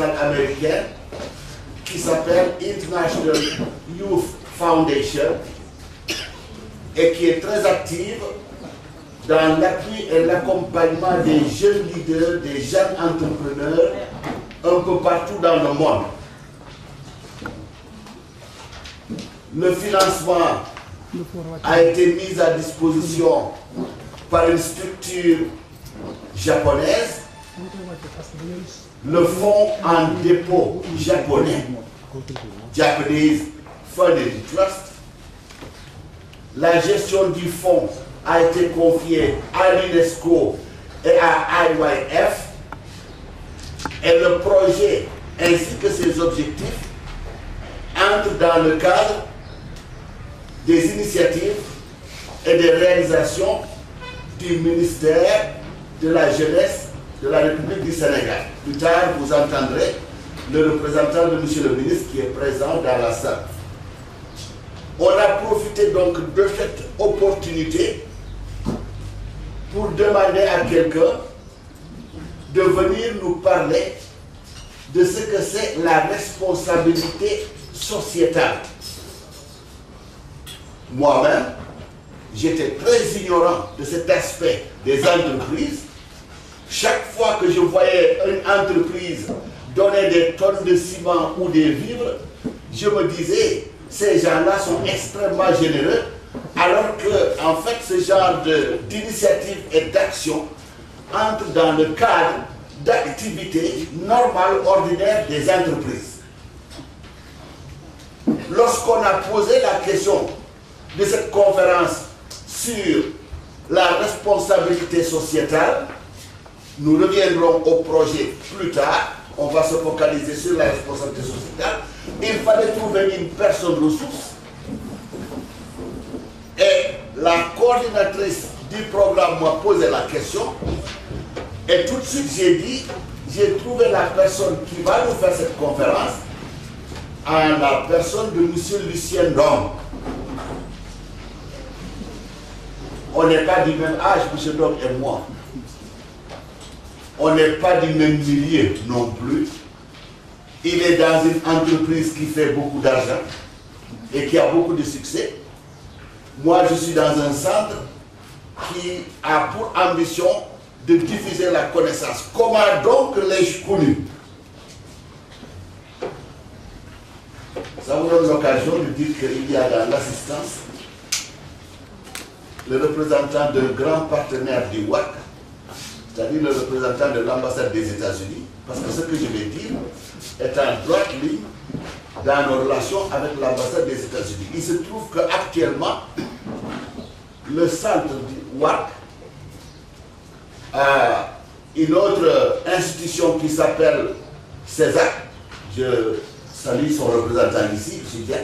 multilatéral américaine qui s'appelle International Youth Foundation et qui est très active dans l'appui et l'accompagnement des jeunes leaders, des jeunes entrepreneurs un peu partout dans le monde. Le financement a été mis à disposition par une structure japonaise, le fonds en dépôt japonais, Japanese Funding Trust. La gestion du fonds a été confiée à l'UNESCO et à IYF, et le projet ainsi que ses objectifs entrent dans le cadre des initiatives et des réalisations du ministère de la Jeunesse de la République du Sénégal. Plus tard, vous entendrez le représentant de M. le ministre qui est présent dans la salle. On a profité donc de cette opportunité pour demander à quelqu'un de venir nous parler de ce que c'est la responsabilité sociétale. Moi-même, j'étais très ignorant de cet aspect des entreprises. Chaque fois que je voyais une entreprise donner des tonnes de ciment ou des vivres, je me disais, ces gens-là sont extrêmement généreux, alors que, en fait, ce genre d'initiative et d'action entre dans le cadre d'activités normales, ordinaires des entreprises. Lorsqu'on a posé la question de cette conférence sur la responsabilité sociétale, nous reviendrons au projet plus tard, on va se focaliser sur la responsabilité sociétale. Il fallait trouver une personne ressource et la coordinatrice du programme m'a posé la question et tout de suite j'ai dit, j'ai trouvé la personne qui va nous faire cette conférence en la personne de M. Lucien Dom. On n'est pas du même âge, M. Dom et moi. On n'est pas du même milieu non plus. Il est dans une entreprise qui fait beaucoup d'argent et qui a beaucoup de succès. Moi, je suis dans un centre qui a pour ambition de diffuser la connaissance. Comment donc l'ai-je connu? Ça vous donne l'occasion de dire qu'il y a dans l'assistance le représentant d'un grand partenaire du WAC, c'est-à-dire le représentant de l'ambassade des États-Unis, parce que ce que je vais dire est en droite ligne dans nos relations avec l'ambassade des États-Unis. Il se trouve qu'actuellement, le centre du WAC a une autre institution qui s'appelle CESAC, je salue son représentant ici, M.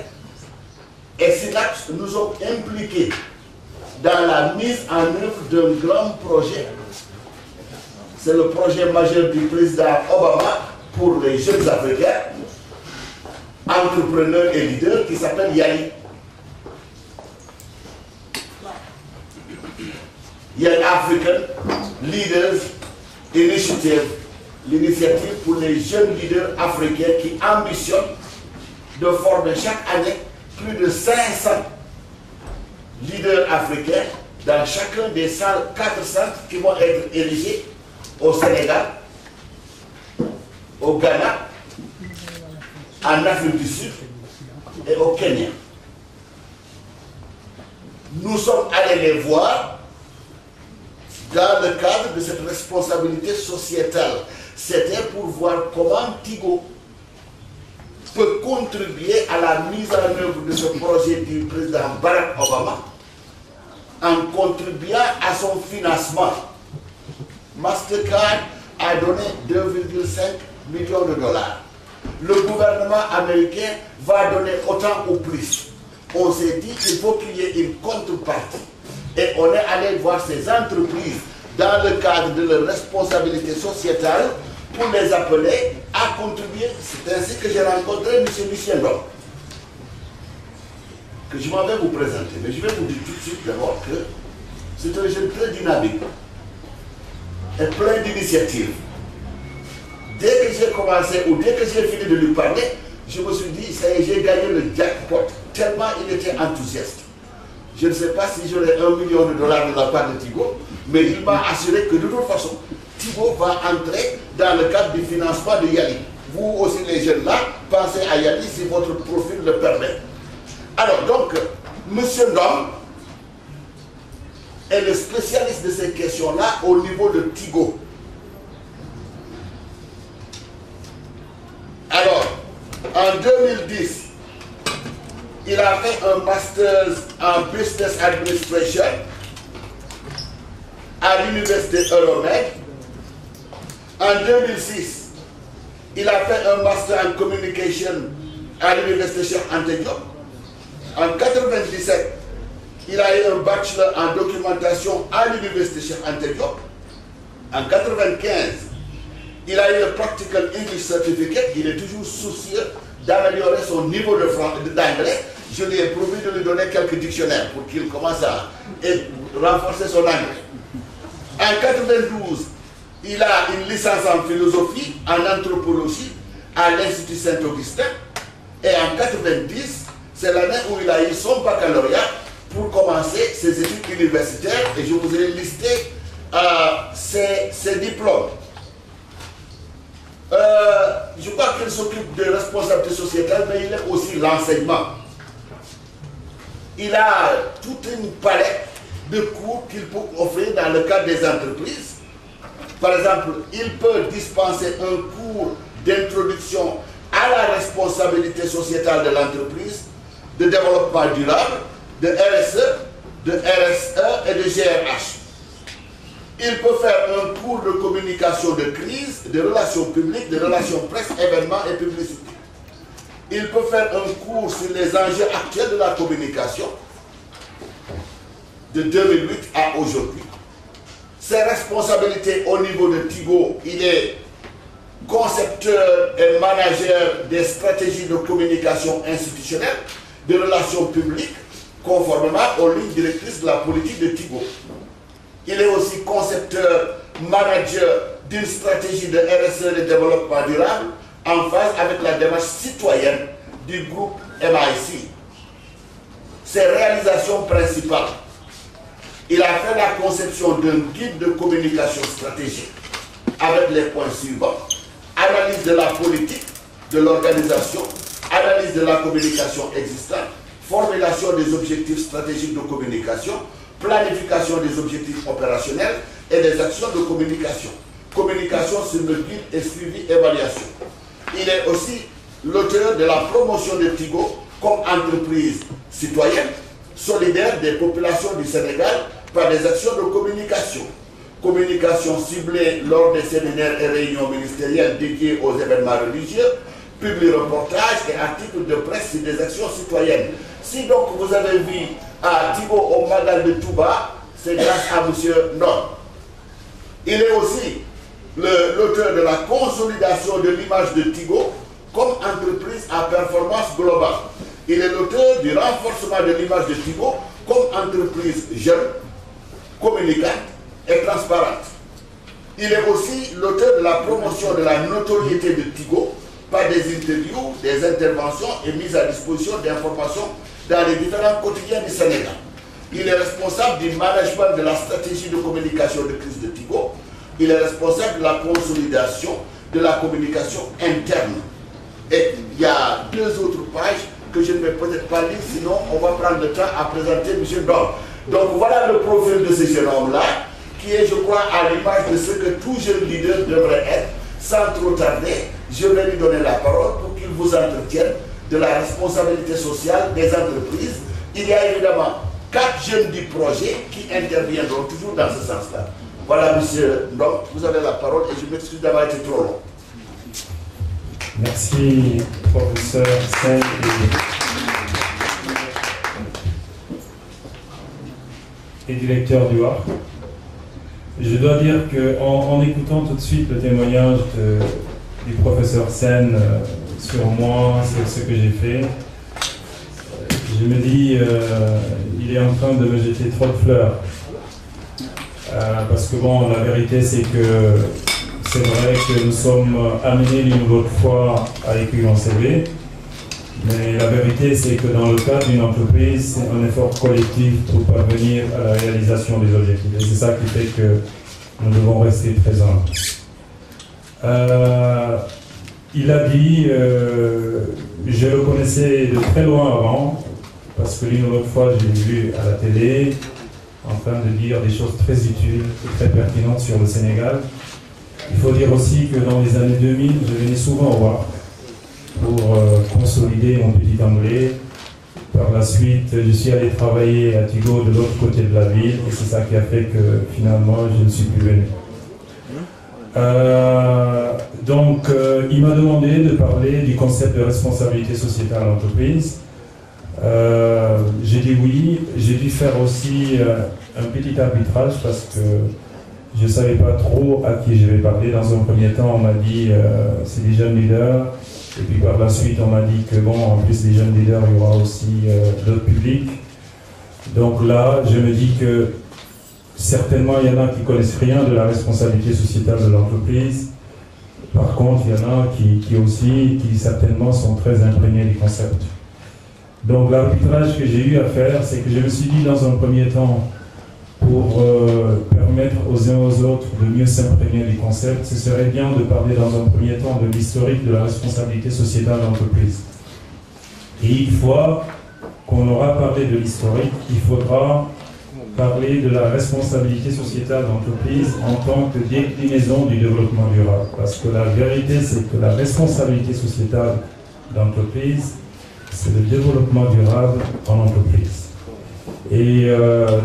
et SYNAPS nous ont impliqués dans la mise en œuvre d'un grand projet. C'est le projet majeur du président Obama pour les jeunes Africains, entrepreneurs et leaders, qui s'appelle YALI. Young African Leaders Initiative, l'initiative pour les jeunes leaders africains qui ambitionnent de former chaque année plus de 500 leaders africains dans chacun des 4 centres qui vont être érigés au Sénégal, au Ghana, en Afrique du Sud et au Kenya. Nous sommes allés les voir dans le cadre de cette responsabilité sociétale. C'était pour voir comment Tigo peut contribuer à la mise en œuvre de ce projet du président Barack Obama en contribuant à son financement. Mastercard a donné 2,5 millions de dollars. Le gouvernement américain va donner autant ou plus. On s'est dit qu'il faut qu'il y ait une contrepartie. Et on est allé voir ces entreprises dans le cadre de leur responsabilité sociétale pour les appeler à contribuer. C'est ainsi que j'ai rencontré M. Lucien Dom, que je m'en vais vous présenter. Mais je vais vous dire tout de suite d'abord que c'est un jeune très dynamique et plein d'initiatives. dès que j'ai commencé, ou dès que j'ai fini de lui parler, je me suis dit, ça y est, j'ai gagné le jackpot, tellement il était enthousiaste. Je ne sais pas si j'aurai $1 million de la part de Tigo, mais il m'a assuré que de toute façon, Tigo va entrer dans le cadre du financement de Yali. Vous aussi les jeunes là, pensez à Yali si votre profil le permet. Alors donc, M. Ndom est le spécialiste de ces questions-là au niveau de Tigo. Alors, en 2010, il a fait un master en Business Administration à l'Université Euromed. En 2006, il a fait un master en Communication à l'Université Cheikh Anta Diop. En 1997, il a eu un bachelor en documentation à l'Université Cheikh Anta Diop. En 1995, il a eu le Practical English Certificate. Il est toujours soucieux d'améliorer son niveau d'anglais. Je lui ai promis de lui donner quelques dictionnaires pour qu'il commence à renforcer son anglais. En 1992, il a une licence en philosophie, en anthropologie à l'Institut Saint-Augustin. Et en 1990, c'est l'année où il a eu son baccalauréat pour commencer ses études universitaires. Et je vous ai listé ses diplômes. Je crois qu'il s'occupe de responsabilité sociétale, mais il a aussi l'enseignement. Il a toute une palette de cours qu'il peut offrir dans le cadre des entreprises. Par exemple, il peut dispenser un cours d'introduction à la responsabilité sociétale de l'entreprise, de développement durable, de RSE, de RSE et de GRH. Il peut faire un cours de communication de crise, de relations publiques, de relations presse, événements et publicité. Il peut faire un cours sur les enjeux actuels de la communication de 2008 à aujourd'hui. Ses responsabilités au niveau de Tigo, il est concepteur et manager des stratégies de communication institutionnelle, de relations publiques, conformément aux lignes directrices de la politique de Tigo. Il est aussi concepteur, manager d'une stratégie de RSE et de développement durable en phase avec la démarche citoyenne du groupe MIC. Ses réalisations principales. Il a fait la conception d'un guide de communication stratégique avec les points suivants. Analyse de la politique, de l'organisation, analyse de la communication existante, formulation des objectifs stratégiques de communication, planification des objectifs opérationnels et des actions de communication. Communication sur le guide et suivi évaluation. Il est aussi l'auteur de la promotion de Tigo comme entreprise citoyenne, solidaire des populations du Sénégal par des actions de communication. Communication ciblée lors des séminaires et réunions ministérielles dédiées aux événements religieux, public reportages et articles de presse sur des actions citoyennes. Si donc vous avez vu à Tigo au Magal de Touba, c'est grâce à M. Ndom. Il est aussi l'auteur de la consolidation de l'image de Tigo comme entreprise à performance globale. Il est l'auteur du renforcement de l'image de Tigo comme entreprise jeune, communicante et transparente. Il est aussi l'auteur de la promotion de la notoriété de Tigo par des interviews, des interventions et mise à disposition d'informations dans les différents quotidiens du Sénégal. Il est responsable du management de la stratégie de communication de crise de Tigo. Il est responsable de la consolidation de la communication interne. Et il y a 2 autres pages que je ne vais peut-être pas lire, sinon on va prendre le temps à présenter M. Ndom. Donc voilà le profil de ce jeune homme-là, qui est, je crois, à l'image de ce que tout jeune leader devrait être. Sans trop tarder, je vais lui donner la parole pour qu'il vous entretienne de la responsabilité sociale des entreprises. Il y a évidemment 4 jeunes du projet qui interviendront toujours dans ce sens-là. Voilà, M. Ndom, vous avez la parole et je m'excuse d'avoir été trop long. Merci, professeur Sen et directeur du WAR. Je dois dire qu'en écoutant tout de suite le témoignage du professeur Sen sur moi, sur ce que j'ai fait, je me dis il est en train de me jeter trop de fleurs. Parce que bon, la vérité c'est que c'est vrai que nous sommes amenés l'une ou l'autre fois à écrire un CV, mais la vérité c'est que dans le cadre d'une entreprise, c'est un effort collectif pour parvenir à la réalisation des objectifs. Et c'est ça qui fait que nous devons rester présents. Il a dit, je le connaissais de très loin avant, parce que l'une ou l'autre fois, j'ai vu à la télé en train de dire des choses très utiles et très pertinentes sur le Sénégal. Il faut dire aussi que dans les années 2000, je venais souvent au voir pour consolider mon petit anglais. Par la suite, je suis allé travailler à Tigo de l'autre côté de la ville, et c'est ça qui a fait que finalement, je ne suis plus venu. Il m'a demandé de parler du concept de responsabilité sociétale à l'entreprise. J'ai dit oui. J'ai dû faire aussi un petit arbitrage parce que je ne savais pas trop à qui je vais parler. Dans un premier temps, on m'a dit c'est des jeunes leaders. Et puis par la suite, on m'a dit que bon, en plus des jeunes leaders, il y aura aussi d'autres publics. Donc là, je me dis que certainement, il y en a qui ne connaissent rien de la responsabilité sociétale de l'entreprise. Par contre, il y en a qui certainement sont très imprégnés du concept. Donc l'arbitrage que j'ai eu à faire, c'est que je me suis dit dans un premier temps, pour permettre aux uns aux autres de mieux s'imprégner du concept, ce serait bien de parler dans un premier temps de l'historique de la responsabilité sociétale de l'entreprise. Et une fois qu'on aura parlé de l'historique, il faudra parler de la responsabilité sociétale d'entreprise en tant que déclinaison du développement durable. Parce que la vérité, c'est que la responsabilité sociétale d'entreprise, c'est le développement durable en entreprise. Et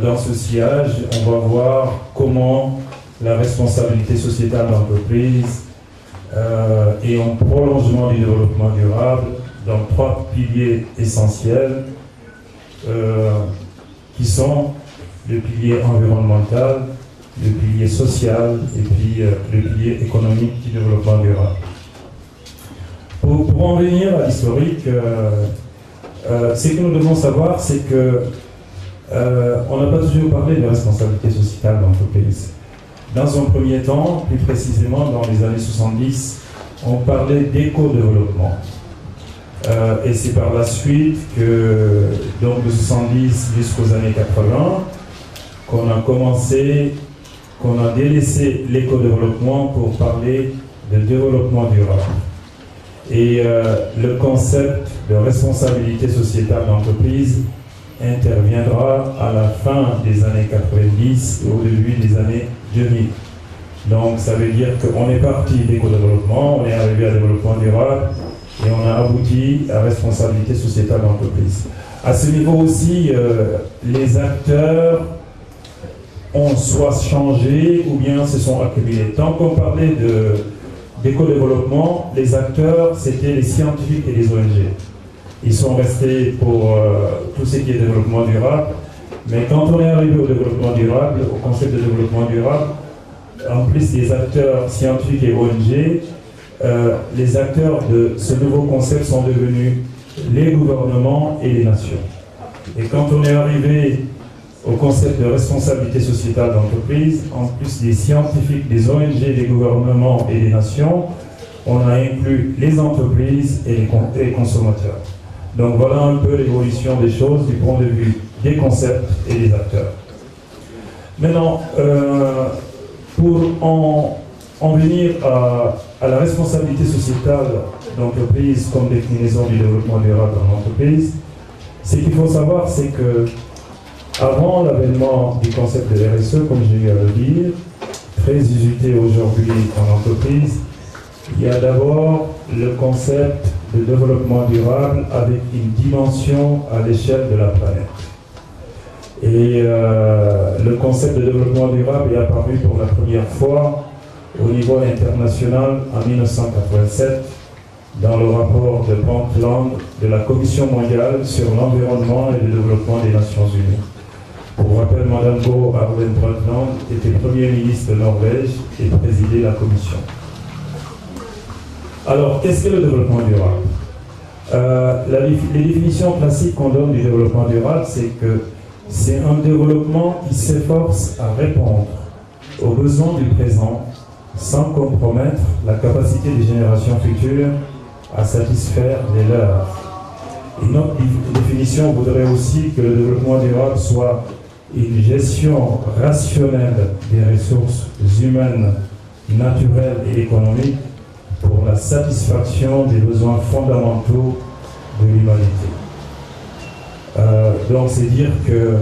dans ce sillage, on va voir comment la responsabilité sociétale d'entreprise est en prolongement du développement durable dans 3 piliers essentiels qui sont le pilier environnemental, le pilier social et puis le pilier économique du développement durable. Pour en venir à l'historique, ce que nous devons savoir, c'est que on n'a pas toujours parlé de responsabilité sociétale d'entreprise. Dans un premier temps, plus précisément dans les années 70, on parlait d'éco-développement. Et c'est par la suite que, donc de 70 jusqu'aux années 80, qu'on a délaissé l'éco-développement pour parler de développement durable. Et le concept de responsabilité sociétale d'entreprise interviendra à la fin des années 90 et au début des années 2000. Donc ça veut dire qu'on est parti d'éco-développement, on est arrivé à développement durable et on a abouti à responsabilité sociétale d'entreprise. À ce niveau aussi, les acteurs ont soit changé ou bien se sont accumulés. Tant qu'on parlait d'éco-développement, les acteurs, c'était les scientifiques et les ONG. Ils sont restés pour tout ce qui est développement durable. Mais quand on est arrivé au développement durable, au concept de développement durable, en plus des acteurs scientifiques et ONG, les acteurs de ce nouveau concept sont devenus les gouvernements et les nations. Et quand on est arrivé au concept de responsabilité sociétale d'entreprise, en plus des scientifiques, des ONG, des gouvernements et des nations, on a inclus les entreprises et les consommateurs. Donc voilà un peu l'évolution des choses du point de vue des concepts et des acteurs. Maintenant, pour en venir à la responsabilité sociétale d'entreprise comme déclinaison du développement durable en entreprise, ce qu'il faut savoir, c'est que avant l'avènement du concept de RSE, comme j'ai eu à le dire, très usité aujourd'hui en entreprise, il y a d'abord le concept de développement durable avec une dimension à l'échelle de la planète. Et le concept de développement durable est apparu pour la première fois au niveau international en 1987 dans le rapport de Brundtland de la Commission mondiale sur l'environnement et le développement des Nations Unies. Pour rappel, Mme Gro Harlem Brundtland était Premier ministre de Norvège et présidait la Commission. Alors, qu'est-ce que le développement durable? Les définitions classiques qu'on donne du développement durable, c'est que c'est un développement qui s'efforce à répondre aux besoins du présent sans compromettre la capacité des générations futures à satisfaire les leurs. Et notre définition voudrait aussi que le développement durable soit une gestion rationnelle des ressources humaines, naturelles et économiques pour la satisfaction des besoins fondamentaux de l'humanité. Donc c'est dire que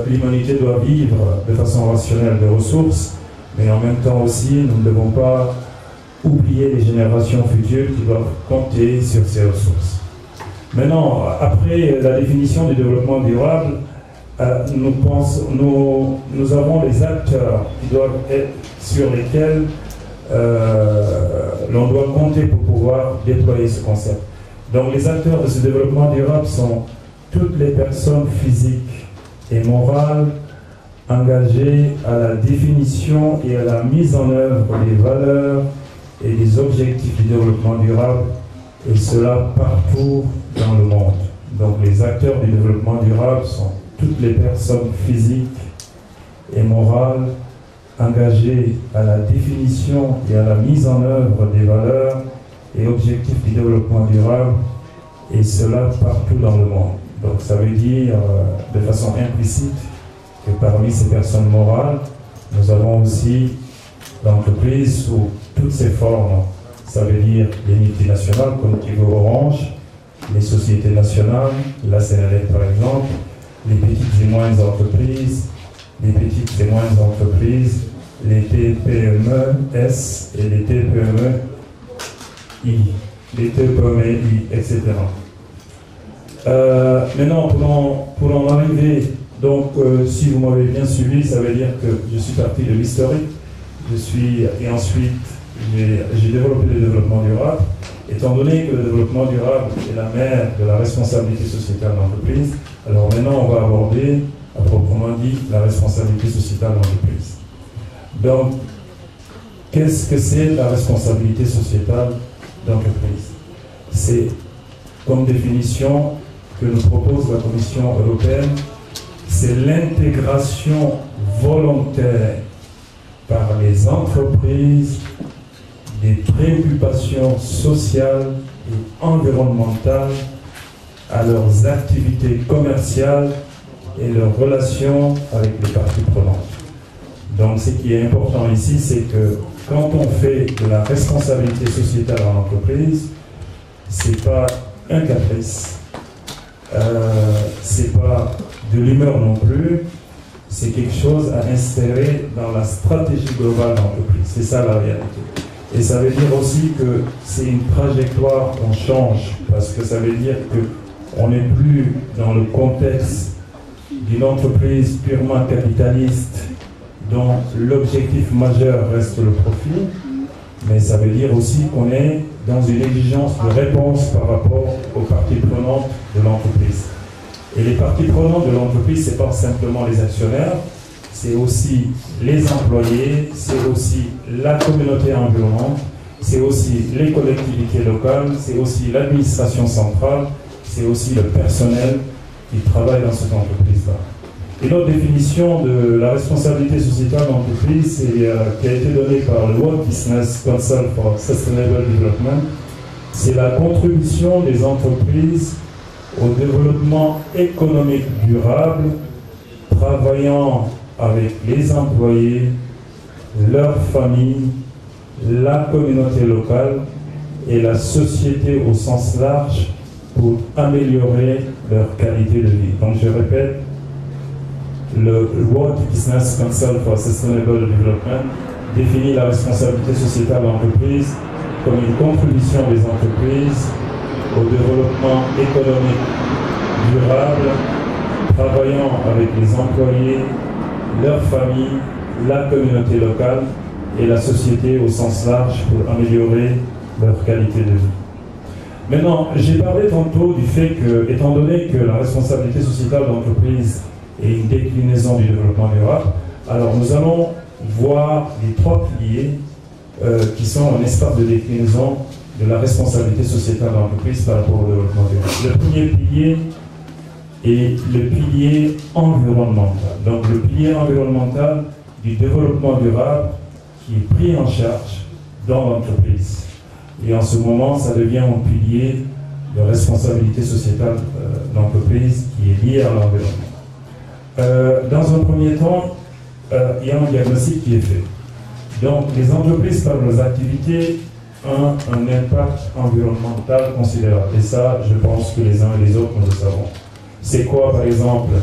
l'humanité doit vivre de façon rationnelle des ressources, mais en même temps aussi nous ne devons pas oublier les générations futures qui doivent compter sur ces ressources. Maintenant, après la définition du développement durable, nous avons les acteurs qui doivent être sur lesquels l'on doit compter pour pouvoir déployer ce concept. Donc les acteurs de ce développement durable sont toutes les personnes physiques et morales engagées à la définition et à la mise en œuvre des valeurs et des objectifs du développement durable, et cela partout dans le monde. Donc les acteurs du développement durable sont toutes les personnes physiques et morales engagées à la définition et à la mise en œuvre des valeurs et objectifs du développement durable, et cela partout dans le monde. Donc ça veut dire de façon implicite que parmi ces personnes morales, nous avons aussi l'entreprise sous toutes ses formes. Ça veut dire les multinationales comme Tigo Orange, les sociétés nationales, la Sénélec par exemple, les petites et moyennes entreprises, les petites et moyennes entreprises, les TPME-S et les TPME-I, les TPME-I, etc. Maintenant, pour en arriver, donc si vous m'avez bien suivi, ça veut dire que je suis parti de l'historique, et ensuite j'ai développé le développement durable. Étant donné que le développement durable est la mère de la responsabilité sociétale de l'entreprise, alors maintenant on va aborder, à proprement dit, la responsabilité sociétale de l'entreprise. Donc, qu'est-ce que c'est la responsabilité sociétale d'entreprise? C'est, comme définition que nous propose la Commission européenne, c'est l'intégration volontaire par les entreprises des préoccupations sociales et environnementales à leurs activités commerciales et leurs relations avec les parties prenantes. Donc ce qui est important ici, c'est que quand on fait de la responsabilité sociétale en entreprise, c'est pas un caprice, c'est pas de l'humeur non plus, c'est quelque chose à insérer dans la stratégie globale de l'entreprise. C'est ça la réalité. Et ça veut dire aussi que c'est une trajectoire qu'on change, parce que ça veut dire qu'on n'est plus dans le contexte d'une entreprise purement capitaliste dont l'objectif majeur reste le profit, mais ça veut dire aussi qu'on est dans une exigence de réponse par rapport aux parties prenantes de l'entreprise. Et les parties prenantes de l'entreprise, ce n'est pas simplement les actionnaires, c'est aussi les employés, c'est aussi la communauté environnante, c'est aussi les collectivités locales, c'est aussi l'administration centrale, c'est aussi le personnel qui travaille dans cette entreprise-là. Et notre définition de la responsabilité sociétale d'entreprise, qui a été donnée par le World Business Council for Sustainable Development, c'est la contribution des entreprises au développement économique durable, travaillant avec les employés, leurs familles, la communauté locale et la société au sens large pour améliorer leur qualité de vie. Donc je répète, le World Business Council for Sustainable Development définit la responsabilité sociétale de l'entreprise comme une contribution des entreprises au développement économique durable, travaillant avec les employés, leurs familles, la communauté locale et la société au sens large pour améliorer leur qualité de vie. Maintenant, j'ai parlé tantôt du fait que, étant donné que la responsabilité sociétale de l'entreprise est une déclinaison du développement durable, alors nous allons voir les trois piliers qui sont un espace de déclinaison de la responsabilité sociétale de l'entreprise par rapport au développement durable. Le premier pilier est le pilier environnemental. Donc le pilier environnemental du développement durable qui est pris en charge dans l'entreprise. Et en ce moment, ça devient un pilier de responsabilité sociétale d'entreprise qui est lié à l'environnement. Dans un premier temps, il y a un diagnostic qui est fait. Donc, les entreprises, par leurs activités, ont un impact environnemental considérable. Et ça, je pense que les uns et les autres, nous le savons. C'est quoi, par exemple?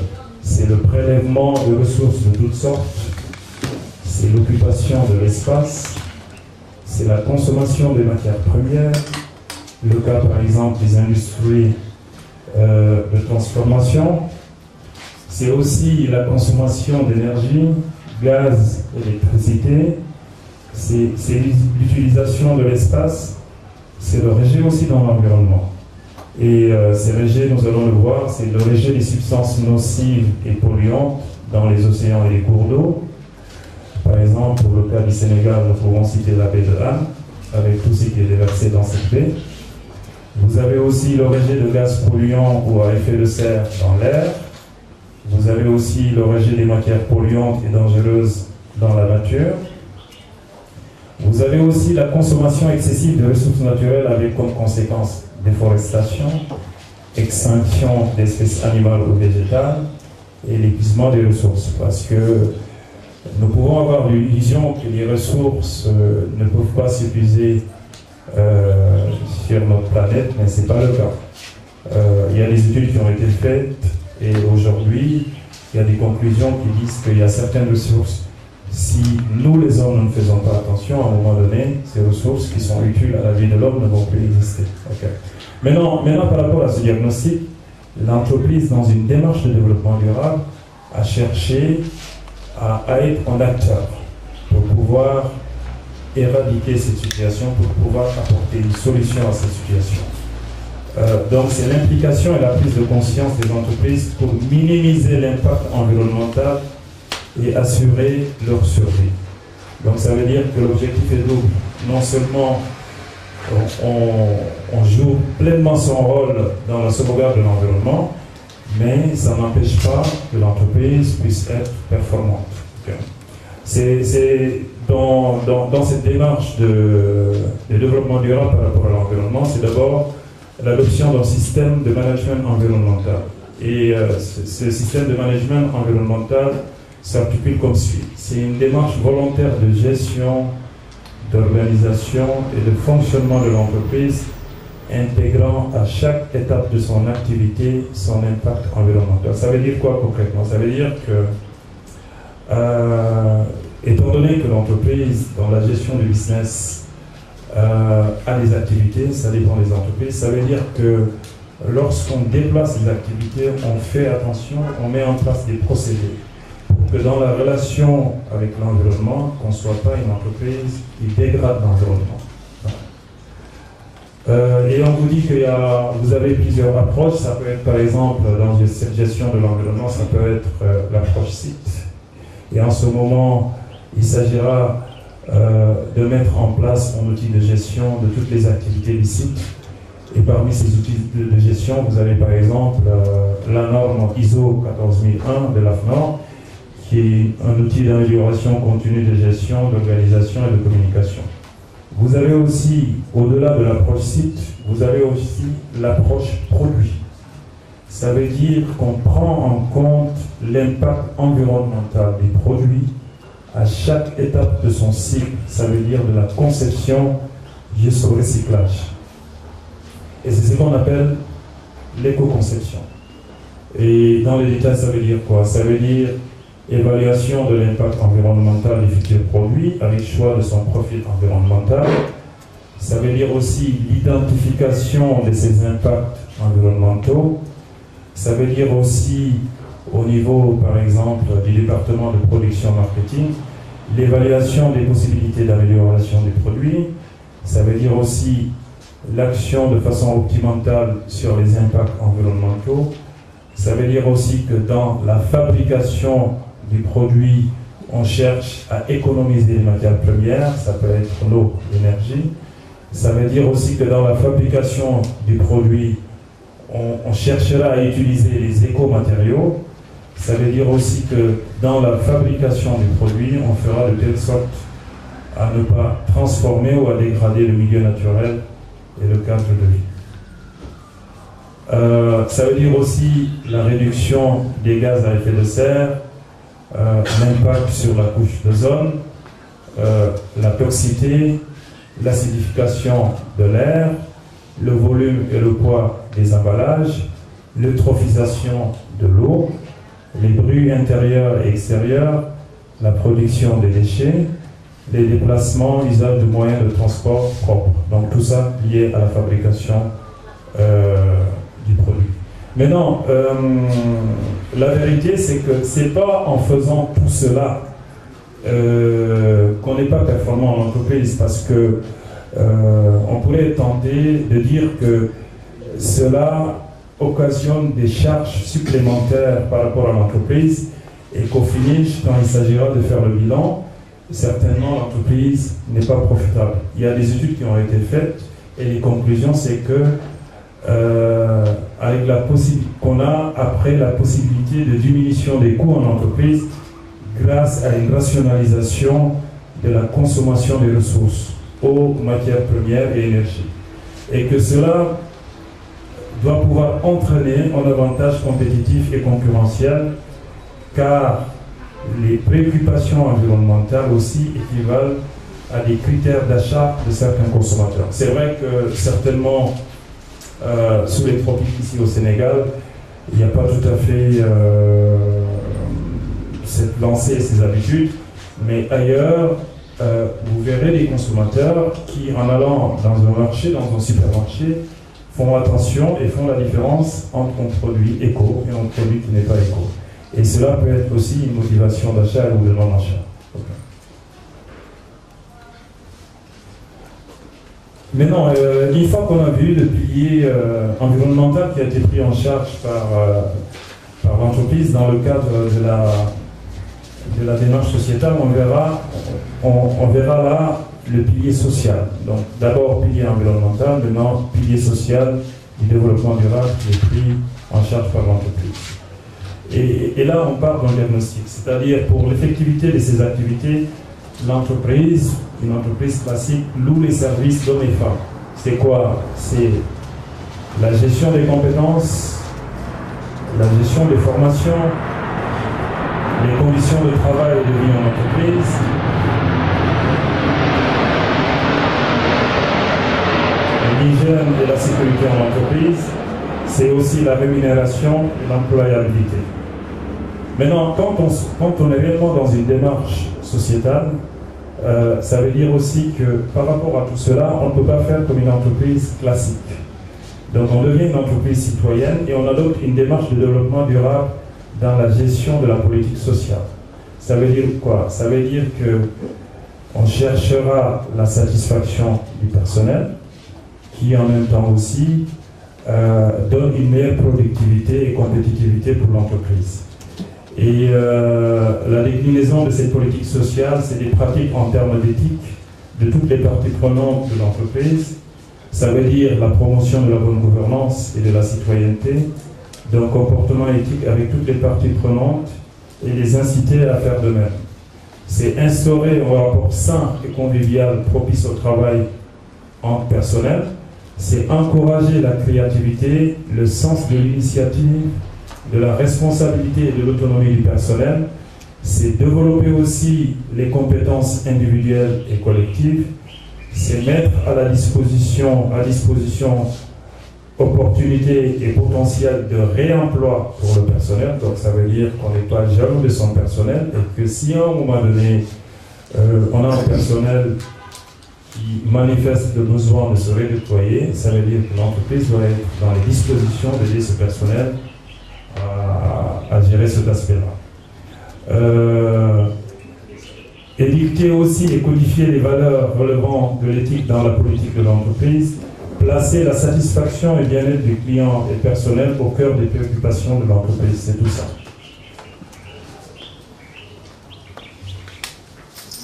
C'est le prélèvement de ressources de toutes sortes, c'est l'occupation de l'espace, c'est la consommation des matières premières, le cas, par exemple, des industries de transformation, c'est aussi la consommation d'énergie, gaz, électricité, c'est l'utilisation de l'espace, c'est le rejet aussi dans l'environnement. Et ces rejets, nous allons le voir, c'est le rejet des substances nocives et polluantes dans les océans et les cours d'eau. Par exemple, pour le cas du Sénégal, nous pouvons citer la baie de Han, avec tout ce qui est déversé dans cette baie. Vous avez aussi le rejet de gaz polluants ou à effet de serre dans l'air. Vous avez aussi le rejet des matières polluantes et dangereuses dans la nature. Vous avez aussi la consommation excessive de ressources naturelles avec comme conséquence déforestation, extinction d'espèces animales ou végétales et l'épuisement des ressources. Parce que nous pouvons avoir l'illusion que les ressources ne peuvent pas s'épuiser sur notre planète, mais ce n'est pas le cas. Il y a des études qui ont été faites et aujourd'hui, il y a des conclusions qui disent qu'il y a certaines ressources, si nous les hommes ne faisons pas attention, à un moment donné, ces ressources qui sont utiles à la vie de l'homme ne vont plus exister. Okay. Maintenant, par rapport à ce diagnostic, l'entreprise, dans une démarche de développement durable, a cherché à être un acteur pour pouvoir éradiquer cette situation, pour pouvoir apporter une solution à cette situation. Donc c'est l'implication et la prise de conscience des entreprises pour minimiser l'impact environnemental et assurer leur survie. Donc ça veut dire que l'objectif est double. Non seulement on joue pleinement son rôle dans la sauvegarde de l'environnement, mais ça n'empêche pas que l'entreprise puisse être performante. Okay. C'est dans cette démarche de développement durable par rapport à l'environnement, c'est d'abord l'adoption d'un système de management environnemental. Et ce système de management environnemental s'articule comme suit. C'est une démarche volontaire de gestion, d'organisation et de fonctionnement de l'entreprise, intégrant à chaque étape de son activité son impact environnemental. Ça veut dire quoi concrètement? Ça veut dire que, étant donné que l'entreprise, dans la gestion du business, a des activités, ça dépend des entreprises, ça veut dire que lorsqu'on déplace les activités, on fait attention, on met en place des procédés pour que dans la relation avec l'environnement, qu'on ne soit pas une entreprise qui dégrade l'environnement. Et on vous dit que vous avez plusieurs approches. Ça peut être par exemple, dans cette gestion de l'environnement, ça peut être l'approche site. Et en ce moment, il s'agira de mettre en place un outil de gestion de toutes les activités du site. Et parmi ces outils de gestion, vous avez par exemple la norme ISO 14001 de l'AFNOR, qui est un outil d'amélioration continue de gestion, d'organisation et de communication. Vous avez aussi, au-delà de l'approche site, vous avez aussi l'approche produit. Ça veut dire qu'on prend en compte l'impact environnemental des produits à chaque étape de son cycle. Ça veut dire de la conception jusqu'au recyclage. Et c'est ce qu'on appelle l'éco-conception. Et dans les détails, ça veut dire quoi? Ça veut dire évaluation de l'impact environnemental des futurs produits avec choix de son profil environnemental. Ça veut dire aussi l'identification de ces impacts environnementaux. Ça veut dire aussi, au niveau, par exemple, du département de production marketing, l'évaluation des possibilités d'amélioration des produits. Ça veut dire aussi l'action de façon optimale sur les impacts environnementaux. Ça veut dire aussi que dans la fabrication du produit, on cherche à économiser les matières premières, ça peut être l'eau, l'énergie. Ça veut dire aussi que dans la fabrication du produit, on cherchera à utiliser les écomatériaux. Ça veut dire aussi que dans la fabrication du produit, on fera de telle sorte à ne pas transformer ou à dégrader le milieu naturel et le cadre de vie. Ça veut dire aussi la réduction des gaz à effet de serre, l'impact sur la couche d'ozone, la toxicité, l'acidification de l'air, le volume et le poids des emballages, l'eutrophisation de l'eau, les bruits intérieurs et extérieurs, la production des déchets, les déplacements, l'usage de moyens de transport propres. Donc tout ça lié à la fabrication du produit. Maintenant, la vérité, c'est que c'est pas en faisant tout cela qu'on n'est pas performant en entreprise, parce que on pourrait tenter de dire que cela occasionne des charges supplémentaires par rapport à l'entreprise et qu'au finish, quand il s'agira de faire le bilan, certainement l'entreprise n'est pas profitable. Il y a des études qui ont été faites et les conclusions, c'est que avec la possibilité qu'on a après la possibilité de diminution des coûts en entreprise grâce à une rationalisation de la consommation des ressources, eau, matières premières et énergie. Et que cela doit pouvoir entraîner un avantage compétitif et concurrentiel, car les préoccupations environnementales aussi équivalent à des critères d'achat de certains consommateurs. C'est vrai que certainement, sous les tropiques ici au Sénégal, il n'y a pas tout à fait cette lancée et ces habitudes, mais ailleurs, vous verrez des consommateurs qui, en allant dans un marché, dans un supermarché, font attention et font la différence entre un produit éco et un produit qui n'est pas éco. Et cela peut être aussi une motivation d'achat ou de non-achat. Maintenant, une fois qu'on a vu le pilier environnemental qui a été pris en charge par l'entreprise dans le cadre de la démarche sociétale, on verra là le pilier social. Donc d'abord pilier environnemental, maintenant pilier social du développement durable qui est pris en charge par l'entreprise. Et là, on parle d'un diagnostic, c'est-à-dire pour l'effectivité de ces activités, l'entreprise, une entreprise classique, loue les services d'hommes et femmes. C'est quoi? C'est la gestion des compétences, la gestion des formations, les conditions de travail et de vie en entreprise, l'hygiène et la sécurité en entreprise, c'est aussi la rémunération et l'employabilité. Maintenant, quand on est réellement dans une démarche sociétale, ça veut dire aussi que par rapport à tout cela, on ne peut pas faire comme une entreprise classique. Donc on devient une entreprise citoyenne et on adopte une démarche de développement durable dans la gestion de la politique sociale. Ça veut dire quoi? Ça veut dire qu'on cherchera la satisfaction du personnel, qui en même temps aussi donne une meilleure productivité et compétitivité pour l'entreprise. Et la déclinaison de cette politique sociale, c'est des pratiques en termes d'éthique de toutes les parties prenantes de l'entreprise. Ça veut dire la promotion de la bonne gouvernance et de la citoyenneté, d'un comportement éthique avec toutes les parties prenantes et les inciter à faire de même. C'est instaurer un rapport sain et convivial propice au travail en personnel. C'est encourager la créativité, le sens de l'initiative, de la responsabilité et de l'autonomie du personnel. C'est développer aussi les compétences individuelles et collectives. C'est mettre à disposition opportunités et potentiel de réemploi pour le personnel. Donc ça veut dire qu'on n'est pas jaloux de son personnel et que si à un moment donné, on a un personnel qui manifeste le besoin de se redéployer, ça veut dire que l'entreprise doit être dans les dispositions d'aider ce personnel à gérer cet aspect-là. Édicter aussi et codifier les valeurs relevant de l'éthique dans la politique de l'entreprise, placer la satisfaction et bien-être du client et personnel au cœur des préoccupations de l'entreprise, c'est tout ça.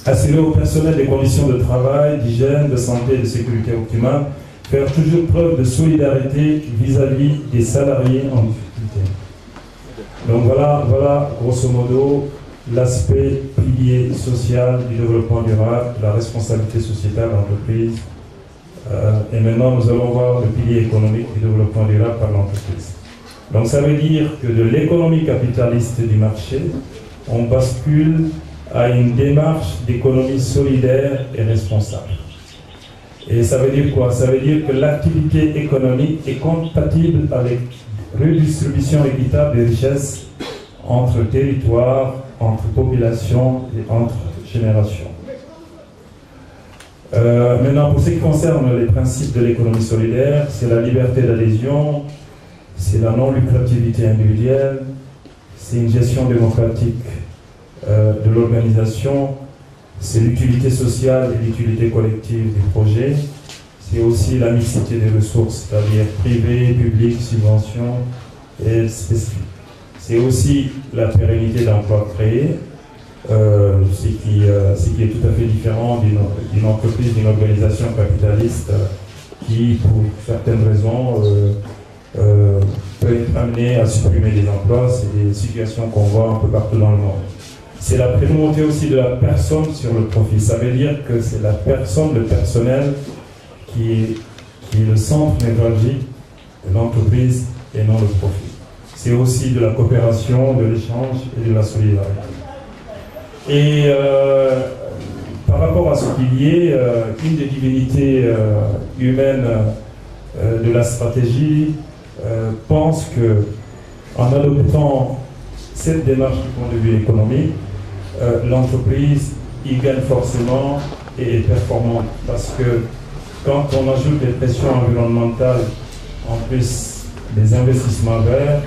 Assurer au personnel des conditions de travail, d'hygiène, de santé et de sécurité optimales, faire toujours preuve de solidarité vis-à-vis des salariés en difficulté. Donc voilà grosso modo l'aspect pilier social du développement durable, la responsabilité sociétale de l'entreprise. Et maintenant, nous allons voir le pilier économique du développement durable par l'entreprise. Donc ça veut dire que de l'économie capitaliste du marché, on bascule à une démarche d'économie solidaire et responsable. Et ça veut dire quoi? Ça veut dire que l'activité économique est compatible avec redistribution équitable des richesses entre territoires, entre populations et entre générations. Maintenant, pour ce qui concerne les principes de l'économie solidaire, c'est la liberté d'adhésion, c'est la non-lucrativité individuelle, c'est une gestion démocratique de l'organisation, c'est l'utilité sociale et l'utilité collective du projet, c'est aussi la mixité des ressources, c'est-à-dire privées, publiques, subventions et spécifiques. C'est aussi la pérennité d'emplois créés, ce qui est tout à fait différent d'une entreprise, d'une organisation capitaliste qui, pour certaines raisons, peut être amenée à supprimer des emplois. C'est des situations qu'on voit un peu partout dans le monde. C'est la primauté aussi de la personne sur le profit. Ça veut dire que c'est la personne, le personnel, qui est le centre névralgique de l'entreprise et non le profit. C'est aussi de la coopération, de l'échange et de la solidarité. Et par rapport à ce pilier, une des divinités humaines de la stratégie pense que, en adoptant cette démarche du point de vue économique, l'entreprise y gagne forcément et est performante. Parce que quand on ajoute les pressions environnementales, en plus des investissements verts,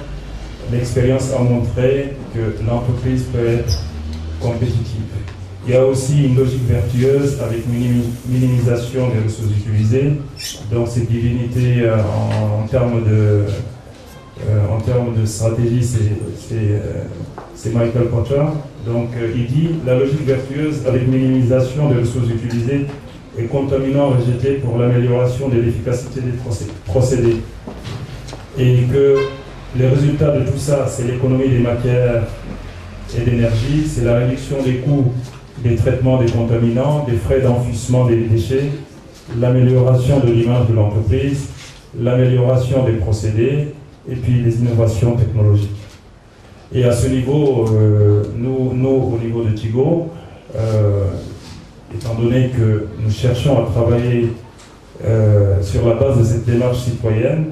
l'expérience a montré que l'entreprise peut être compétitive. Il y a aussi une logique vertueuse avec minimisation des ressources utilisées. Donc cette divinité en termes de stratégie, c'est Michael Porter. Donc il dit la logique vertueuse avec minimisation des ressources utilisées et contaminants rejetés pour l'amélioration de l'efficacité des procédés. Et que les résultats de tout ça, c'est l'économie des matières et d'énergie, c'est la réduction des coûts des traitements des contaminants, des frais d'enfouissement des déchets, l'amélioration de l'image de l'entreprise, l'amélioration des procédés et puis les innovations technologiques. Et à ce niveau, nous au niveau de Tigo, étant donné que nous cherchons à travailler sur la base de cette démarche citoyenne,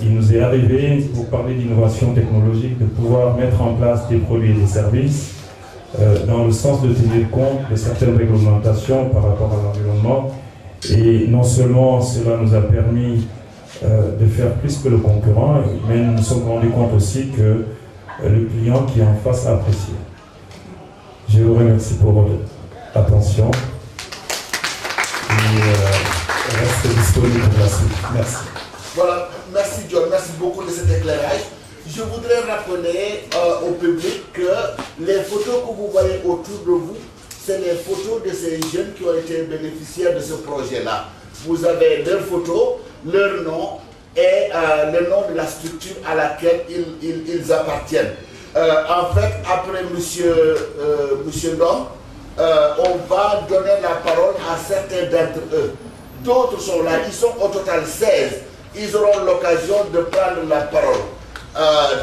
il nous est arrivé, pour parler d'innovation technologique, de pouvoir mettre en place des produits et des services dans le sens de tenir compte de certaines réglementations par rapport à l'environnement. Et non seulement cela nous a permis de faire plus que le concurrent, mais nous nous sommes rendus compte aussi que le client qui est en face a apprécié. Je vous remercie pour votre attention et reste disponible pour la suite. Merci. Voilà, merci John, merci beaucoup de cet éclairage. Je voudrais rappeler au public que les photos que vous voyez autour de vous, c'est les photos de ces jeunes qui ont été bénéficiaires de ce projet-là. Vous avez leurs photos, leur nom et le nom de la structure à laquelle ils appartiennent. En fait, après Monsieur Ndom, on va donner la parole à certains d'entre eux. D'autres sont là, ils sont au total 16. Ils auront l'occasion de prendre la parole.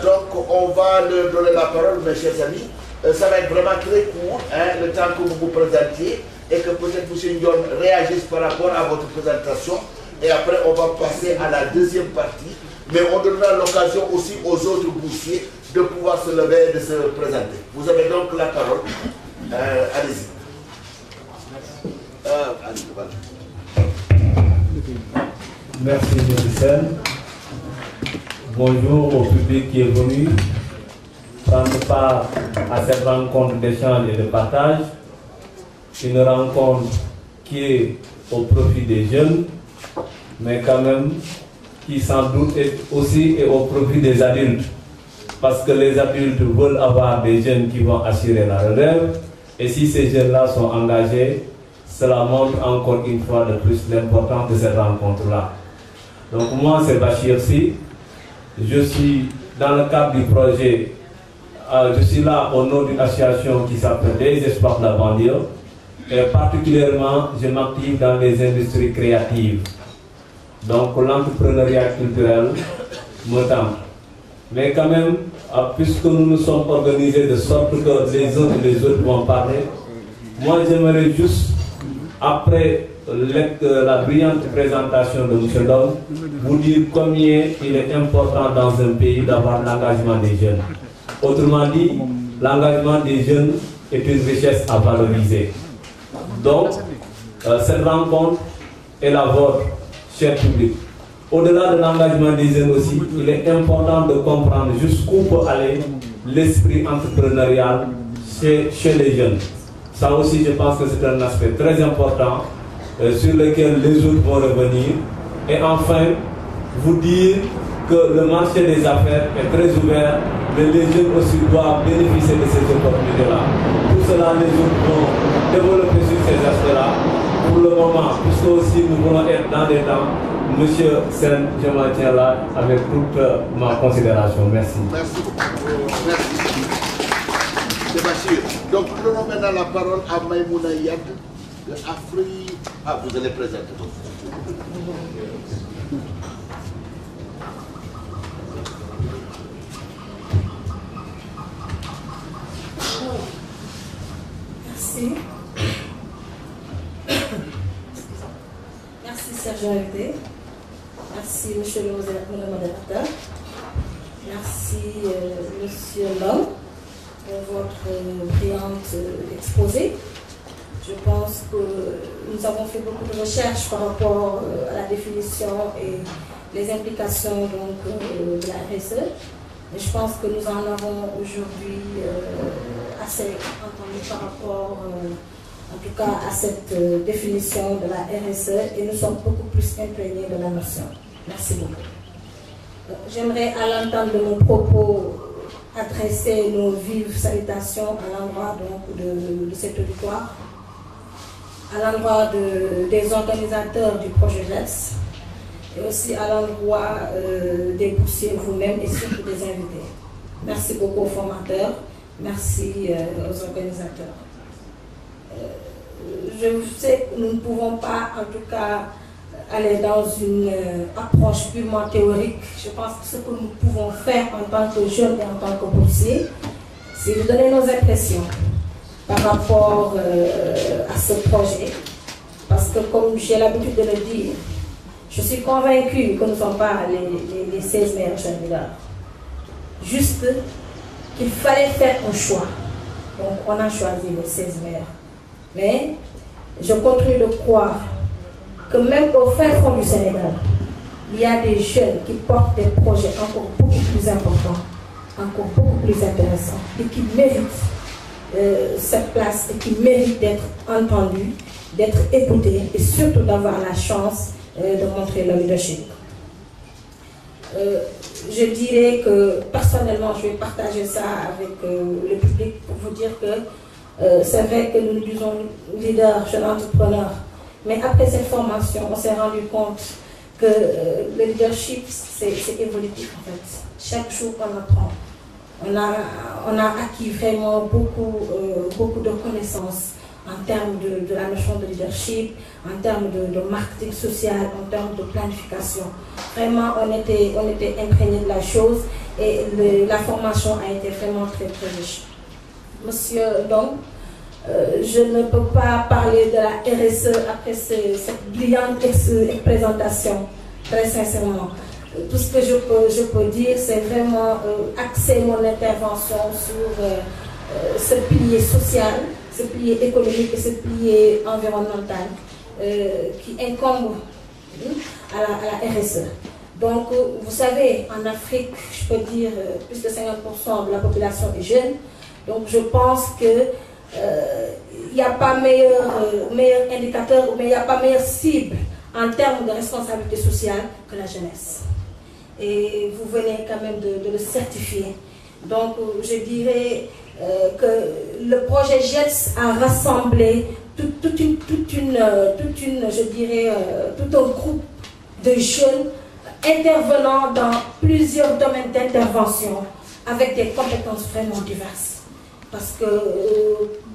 Donc, on va leur donner la parole, mes chers amis. Ça va être vraiment très court, hein, le temps que vous vous présentiez, et que peut-être M. Ndion réagisse par rapport à votre présentation. Et après, on va passer à la deuxième partie. Mais on donnera l'occasion aussi aux autres boursiers de pouvoir se lever et de se présenter. Vous avez donc la parole. Allez-y. Merci, M. Sen. Bonjour au public qui est venu prendre part à cette rencontre d'échange et de partage. Une rencontre qui est au profit des jeunes, mais quand même qui sans doute est aussi au profit des adultes. Parce que les adultes veulent avoir des jeunes qui vont assurer la relève. Et si ces jeunes-là sont engagés, cela montre encore une fois de plus l'importance de cette rencontre-là. Donc moi, c'est Bachir Si. Je suis dans le cadre du projet je suis là au nom d'une association qui s'appelle Les Espoirs de la banlieue. Et particulièrement, je m'active dans les industries créatives. Donc l'entrepreneuriat culturel me tente. Mais quand même, puisque nous nous sommes organisés de sorte que les uns et les autres vont parler, moi j'aimerais juste, après la brillante présentation de M. Dom, vous dire combien il est important dans un pays d'avoir l'engagement des jeunes. Autrement dit, l'engagement des jeunes est une richesse à valoriser. Donc, cette rencontre est la vôtre, cher public. Au-delà de l'engagement des jeunes aussi, il est important de comprendre jusqu'où peut aller l'esprit entrepreneurial chez les jeunes. Ça aussi, je pense que c'est un aspect très important sur lequel les autres vont revenir. Et enfin, vous dire que le marché des affaires est très ouvert, mais les jeunes aussi doivent bénéficier de ces opportunités-là. Pour cela, les autres vont développer sur ces aspects-là. Pour le moment, puisque aussi nous voulons être dans des temps, Monsieur Sen, je m'en tiens là avec toute ma considération. Merci. Merci beaucoup. Merci. C'est Bachir. Donc, nous donnons maintenant la parole à Maïmouna Yad de Afrique. Ah, vous allez présenter. Merci. Merci Serge Invité. Merci Monsieur le modérateur. Merci Monsieur Lom pour votre brillante exposé. Je pense que nous avons fait beaucoup de recherches par rapport à la définition et les implications donc, de la RSE. Et je pense que nous en avons aujourd'hui assez entendu par rapport en tout cas à cette définition de la RSE et nous sommes beaucoup plus imprégnés de la notion. Merci beaucoup. J'aimerais à l'entente de mon propos adresser nos vives salutations à l'endroit de cet auditoire, à l'endroit des organisateurs du projet GES et aussi à l'endroit des boursiers vous-même et surtout des invités. Merci beaucoup aux formateurs, merci aux organisateurs. Je sais que nous ne pouvons pas en tout cas aller dans une approche purement théorique. Je pense que ce que nous pouvons faire en tant que jeunes et en tant que boursiers, c'est de donner nos impressions par rapport à ce projet. Parce que comme j'ai l'habitude de le dire, je suis convaincue que nous ne sommes pas les 16 meilleurs jeunes leaders. Juste qu'il fallait faire un choix. Donc on a choisi les 16 meilleurs. Mais je continue de croire que même au fin fond du Sénégal, il y a des jeunes qui portent des projets encore beaucoup plus importants, encore beaucoup plus intéressants et qui méritent cette place et qui méritent d'être entendus, d'être écoutés et surtout d'avoir la chance de montrer leur leadership. Je dirais que personnellement, je vais partager ça avec le public pour vous dire que c'est vrai que nous disons leader, jeune entrepreneur, mais après cette formation, on s'est rendu compte que le leadership, c'est évolutif en fait. Chaque jour qu'on apprend, on a acquis vraiment beaucoup de connaissances en termes de la notion de leadership, en termes de marketing social, en termes de planification. Vraiment, on était imprégné de la chose et la formation a été vraiment très très riche. Monsieur Dom, je ne peux pas parler de la RSE après cette brillante présentation, très sincèrement. Tout ce que je peux dire, c'est vraiment axer mon intervention sur ce pilier social, ce pilier économique et ce pilier environnemental qui incombe à la RSE. Donc, vous savez, en Afrique, je peux dire plus de 50% de la population est jeune. Donc, je pense que il n'y a pas meilleur indicateur, mais il n'y a pas meilleure cible en termes de responsabilité sociale que la jeunesse. Et vous venez quand même de le certifier. Donc, je dirais que le projet GES a rassemblé tout un groupe de jeunes intervenant dans plusieurs domaines d'intervention, avec des compétences vraiment diverses. Parce que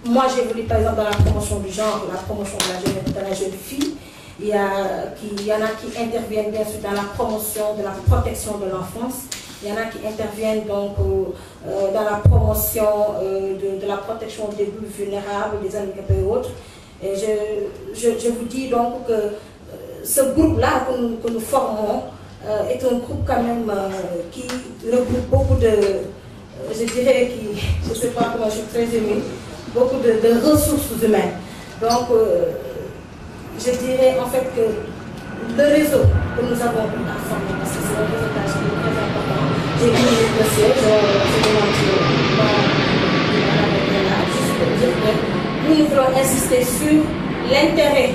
moi, j'évolue par exemple dans la promotion du genre, la promotion de la jeune fille. Il y en a qui interviennent bien sûr dans la promotion de la protection de l'enfance. Il y en a qui interviennent donc dans la promotion de la protection des groupes vulnérables, des handicapés et autres. Et je vous dis donc que ce groupe-là que nous formons est un groupe quand même qui regroupe beaucoup de, je dirais, je ne sais pas comment, je suis très émue, beaucoup de ressources humaines. Donc, je dirais en fait que le réseau que nous avons eu à former, parce que c'est un réseautage qui est très important, j'ai vu le siège, je demande juste pour dire que nous voulons insister sur l'intérêt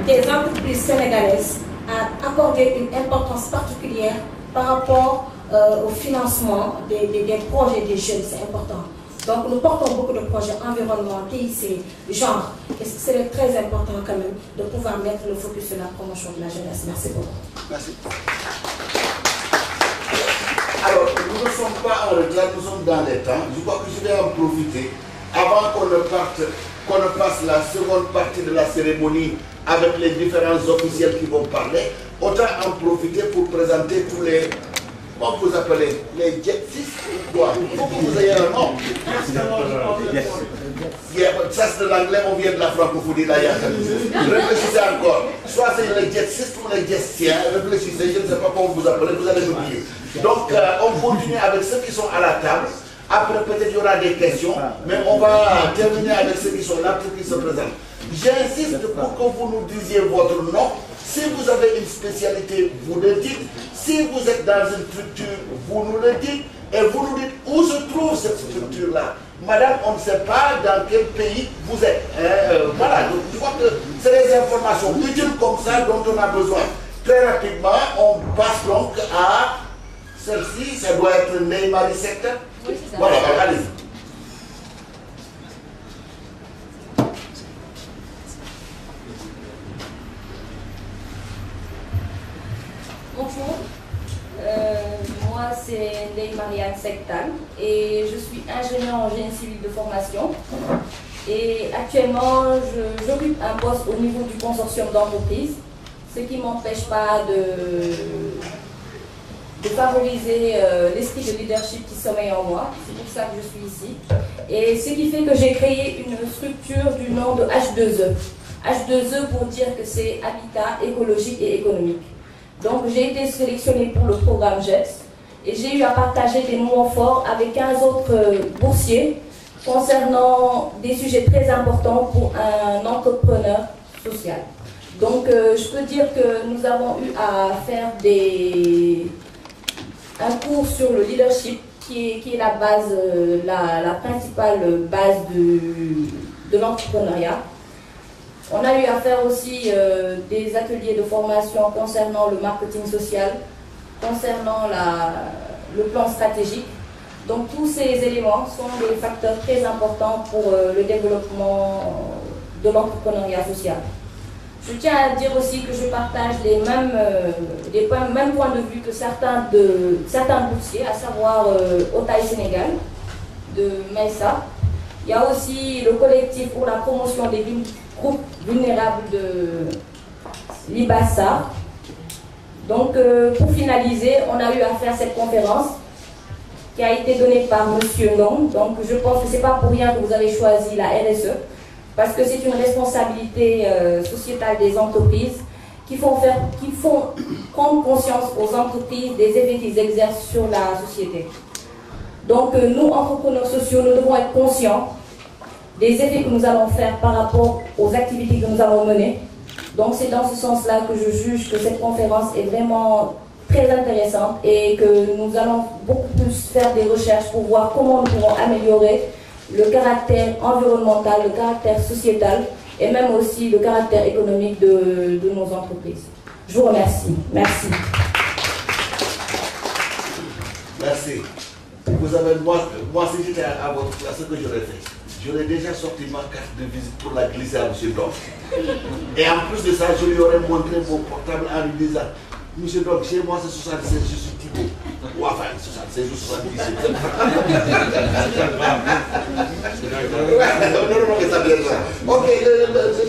des entreprises sénégalaises à accorder une importance particulière par rapport au financement des projets des jeunes, c'est important. Donc nous portons beaucoup de projets environnement, TIC, genre, et c'est très important quand même de pouvoir mettre le focus sur la promotion de la jeunesse. Merci beaucoup. Merci. Alors, nous ne sommes pas en retard, nous sommes dans les temps. Je crois que je vais en profiter avant qu'on ne passe la seconde partie de la cérémonie avec les différents officiels qui vont parler. Autant en profiter pour présenter tous les... Comment vous appelez? Les jetsis ou quoi? Il faut que vous ayez un nom. Ça c'est de l'anglais, on vient de la francophonie là. Réfléchissez encore. Soit c'est les jetsistes ou les jetiens. Réfléchissez, je ne sais pas comment vous appelez, vous allez me dire. Donc on continue avec ceux qui sont à la table. Après peut-être il y aura des questions, mais on va terminer avec ceux qui sont là pour qu'ils se présentent. J'insiste pour que vous nous disiez votre nom. Si vous avez une spécialité, vous le dites. Si vous êtes dans une structure, vous nous le dites. Et vous nous dites où se trouve cette structure-là. Madame, on ne sait pas dans quel pays vous êtes. Voilà, donc je crois que c'est des informations utiles comme ça dont on a besoin. Très rapidement, on passe donc à celle-ci. Ça doit être Neymar Secteur. Oui, c'est ça. Voilà, allez-y. Bonjour, moi c'est Ndeye Marianne Sectal et je suis ingénieure en génie civil de formation et actuellement j'occupe un poste au niveau du consortium d'entreprise, ce qui ne m'empêche pas de favoriser l'esprit de leadership qui sommeille en moi. C'est pour ça que je suis ici. Et ce qui fait que j'ai créé une structure du nom de H2E. H2E pour dire que c'est habitat écologique et économique. Donc j'ai été sélectionnée pour le programme JETS et j'ai eu à partager des moments forts avec 15 autres boursiers concernant des sujets très importants pour un entrepreneur social. Donc je peux dire que nous avons eu à faire un cours sur le leadership qui est la base, la principale base de l'entrepreneuriat. On a eu à faire aussi des ateliers de formation concernant le marketing social, concernant le plan stratégique. Donc tous ces éléments sont des facteurs très importants pour le développement de l'entrepreneuriat social. Je tiens à dire aussi que je partage les mêmes points de vue que certains boursiers, à savoir Otaï Sénégal, de Maïssa. Il y a aussi le collectif pour la promotion des groupes vulnérables de l'Ibassa. Donc pour finaliser, on a eu à faire cette conférence qui a été donnée par M. Long. Donc je pense que ce n'est pas pour rien que vous avez choisi la RSE, parce que c'est une responsabilité sociétale des entreprises qui font prendre conscience aux entreprises des effets qu'ils exercent sur la société. Donc nous, entrepreneurs sociaux, nous devons être conscients des effets que nous allons faire par rapport aux activités que nous allons mener. Donc c'est dans ce sens-là que je juge que cette conférence est vraiment très intéressante et que nous allons beaucoup plus faire des recherches pour voir comment nous pouvons améliorer le caractère environnemental, le caractère sociétal et même aussi le caractère économique de nos entreprises. Je vous remercie. Merci. Merci. Vous avez, moi si j'étais à votre place, ce que j'aurais fait, j'aurais déjà sorti ma carte de visite pour la glisser à M. Doc. Et en plus de ça, je lui aurais montré mon portable en lui disant, M. Doc, chez moi c'est 76, je suis Thibault. Ou enfin 76, C'est juste 70. Non, ça vient de ça. Ok,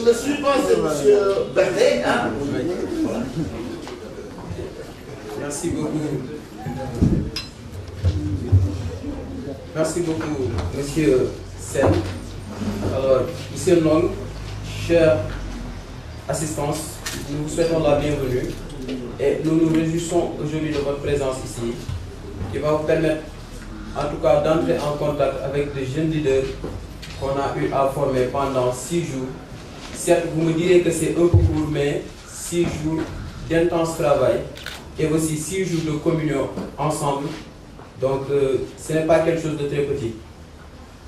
le suivant, c'est M. Berdet. Hein? Voilà. Merci beaucoup. Merci beaucoup, Monsieur Sen. Alors, Monsieur Long, chère assistance, nous vous souhaitons la bienvenue et nous nous réjouissons aujourd'hui de votre présence ici, qui va vous permettre, en tout cas, d'entrer en contact avec des jeunes leaders qu'on a eu à former pendant 6 jours. Certes, vous me direz que c'est un peu court, mais 6 jours d'intense travail et aussi 6 jours de communion ensemble. Donc, ce n'est pas quelque chose de très petit.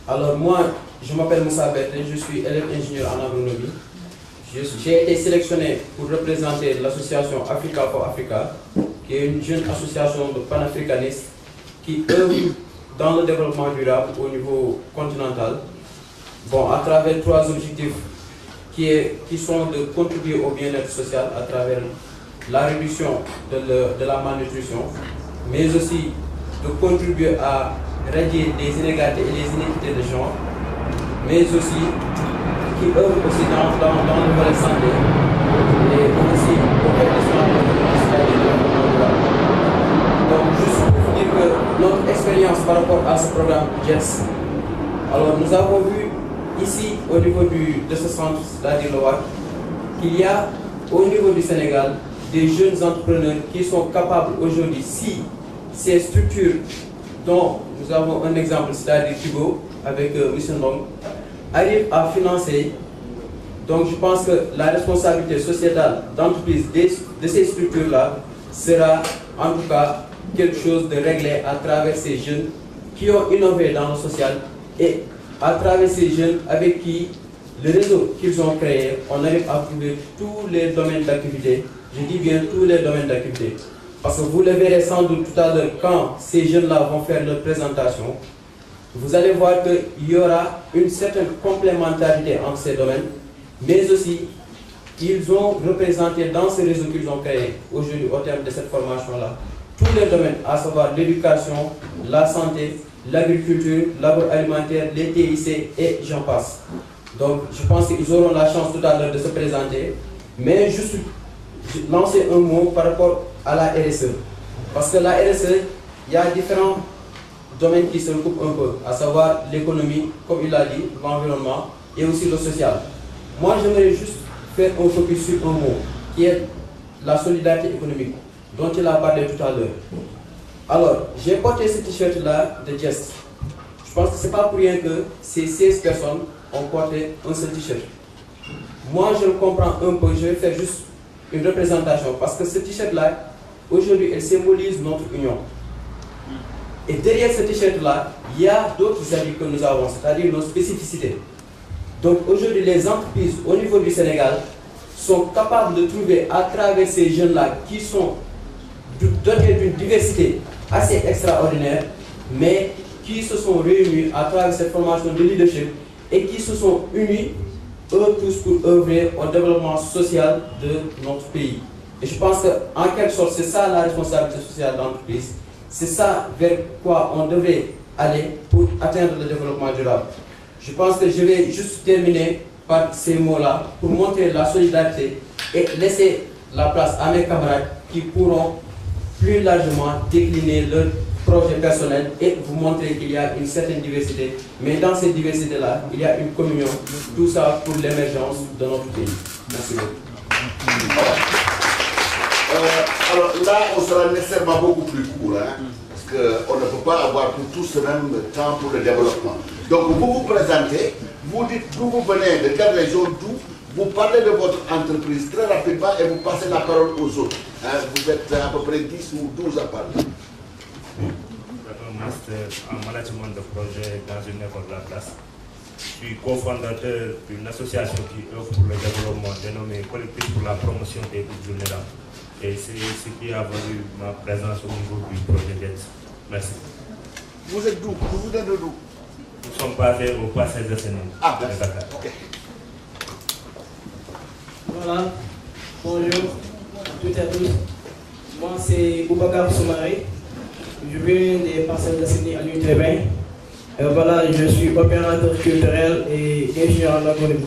Alors moi, je m'appelle Moussa Berdet, je suis élève ingénieur en agronomie. J'ai été sélectionné pour représenter l'association Africa for Africa, qui est une jeune association de panafricanistes qui œuvre dans le développement durable au niveau continental. Bon, à travers 3 objectifs qui sont de contribuer au bien-être social à travers la réduction de la malnutrition, mais aussi de contribuer à radier les inégalités et les inéquités de genre, mais aussi qui œuvrent aussi dans le volet santé et aussi auprès des soins de. Donc, juste pour vous dire que notre expérience par rapport à ce programme JETS, alors nous avons vu ici au niveau de ce centre, c'est-à-dire le WAC, qu'il y a au niveau du Sénégal des jeunes entrepreneurs qui sont capables aujourd'hui, si ces structures dont nous avons un exemple, c'est-à-dire Thibaut, avec M. Long, arrivent à financer. Donc je pense que la responsabilité sociétale d'entreprise de ces structures-là sera en tout cas quelque chose de réglé à travers ces jeunes qui ont innové dans le social et à travers ces jeunes avec qui le réseau qu'ils ont créé, on arrive à trouver tous les domaines d'activité. Je dis bien tous les domaines d'activité. Parce que vous le verrez sans doute tout à l'heure quand ces jeunes-là vont faire leur présentation. Vous allez voir qu'il y aura une certaine complémentarité entre ces domaines, mais aussi ils ont représenté dans ce réseau qu'ils ont créé aujourd'hui au terme de cette formation-là tous les domaines, à savoir l'éducation, la santé, l'agriculture, l'agroalimentaire, les TIC et j'en passe. Donc je pense qu'ils auront la chance tout à l'heure de se présenter, mais juste lancer un mot par rapport à la RSE. Parce que la RSE, il y a différents domaines qui se recoupent un peu, à savoir l'économie, comme il l'a dit, l'environnement et aussi le social. Moi, j'aimerais juste faire un focus sur un mot, qui est la solidarité économique, dont il a parlé tout à l'heure. Alors, j'ai porté ce t-shirt-là de Jest. Je pense que ce n'est pas pour rien que ces 16 personnes ont porté un seul t-shirt. Moi, je le comprends un peu, je vais faire juste une représentation, parce que ce t-shirt-là, aujourd'hui, elle symbolise notre union. Et derrière ce t-shirt-là, il y a d'autres habits que nous avons, c'est-à-dire nos spécificités. Donc aujourd'hui, les entreprises au niveau du Sénégal sont capables de trouver à travers ces jeunes-là qui sont dotés d'une diversité assez extraordinaire, mais qui se sont réunis à travers cette formation de leadership et qui se sont unis, eux tous, pour œuvrer au développement social de notre pays. Et je pense qu'en quelque sorte, c'est ça la responsabilité sociale de l'entreprise. C'est ça vers quoi on devrait aller pour atteindre le développement durable. Je pense que je vais juste terminer par ces mots-là pour montrer la solidarité et laisser la place à mes camarades qui pourront plus largement décliner leur projet personnel et vous montrer qu'il y a une certaine diversité. Mais dans cette diversité-là, il y a une communion. Tout ça pour l'émergence de notre pays. Merci beaucoup. Alors là, on sera nécessairement beaucoup plus court, hein, parce qu'on ne peut pas avoir pour tous le même temps pour le développement. Donc vous vous présentez, vous dites d'où vous venez, de quelle région, d'où, vous parlez de votre entreprise très rapidement et vous passez la parole aux autres. Hein, vous êtes à peu près 10 ou 12 à parler. Un master en management de projet dans une école de la place. Je suis cofondateur d'une association qui œuvre pour le développement dénommée Collectif pour la promotion des groupes vulnérables. Et c'est ce qui a valu ma présence au niveau du projet JETS. Merci. Vous êtes d'où? Vous venez de d'où? Nous sommes basés au passage de Sénégal. Ah, merci. Ok. Voilà, bonjour à toutes et à tous. Moi c'est Boubacar Soumaré. Je viens des Parcelles Assainies à l'UTB. Voilà, je suis opérateur culturel et ingénieur en agronomie.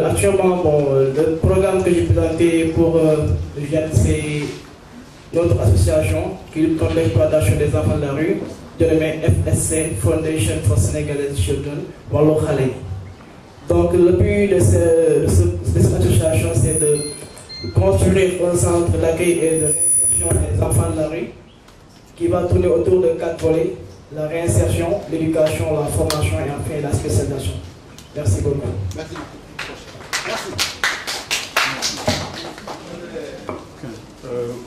Actuellement, le programme que j'ai présenté pour JET, c'est notre association qui lutte contre l'exploitation des enfants de la rue, dénommée FSC, Foundation for Senegalese Children, Wallo Khale. Donc le but de cette association, c'est de construire un centre d'accueil et de réinsertion des enfants de la rue qui va tourner autour de 4 volets: la réinsertion, l'éducation, la formation et enfin la spécialisation. Merci beaucoup. Merci. Merci.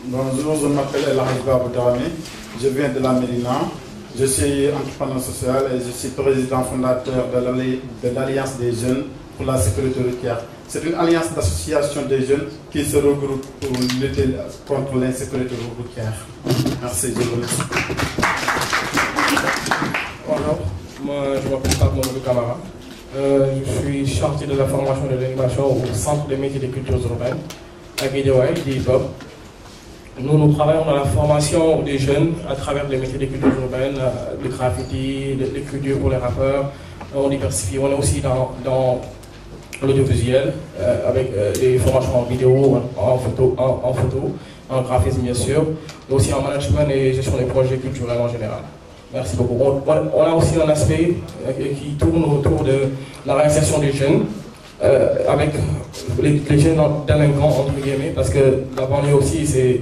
Bonjour, je m'appelle Elahaj Baboudarami, je viens de la Mérina, je suis entrepreneur social et je suis président fondateur de l'Alliance des jeunes pour la sécurité routière. C'est une alliance d'associations des jeunes qui se regroupent pour lutter contre l'insécurité routière. Merci, je vous remercie. Bonjour, moi je m'appelle Mamadou Camara. Je suis chargé de la formation et de l'animation au Centre des métiers des cultures urbaines à Guédiawaye, d'IPOP. Nous travaillons dans la formation des jeunes à travers les métiers des cultures urbaines, le graffiti, l'écriture pour les rappeurs. On diversifie, on est aussi dans l'audiovisuel, avec des formations en vidéo, en photo, en graphisme bien sûr, mais aussi en management et gestion des projets culturels en général. Merci beaucoup. On a aussi un aspect qui tourne autour de la réinsertion des jeunes, avec les jeunes délinquants, entre guillemets, parce que la banlieue aussi, c'est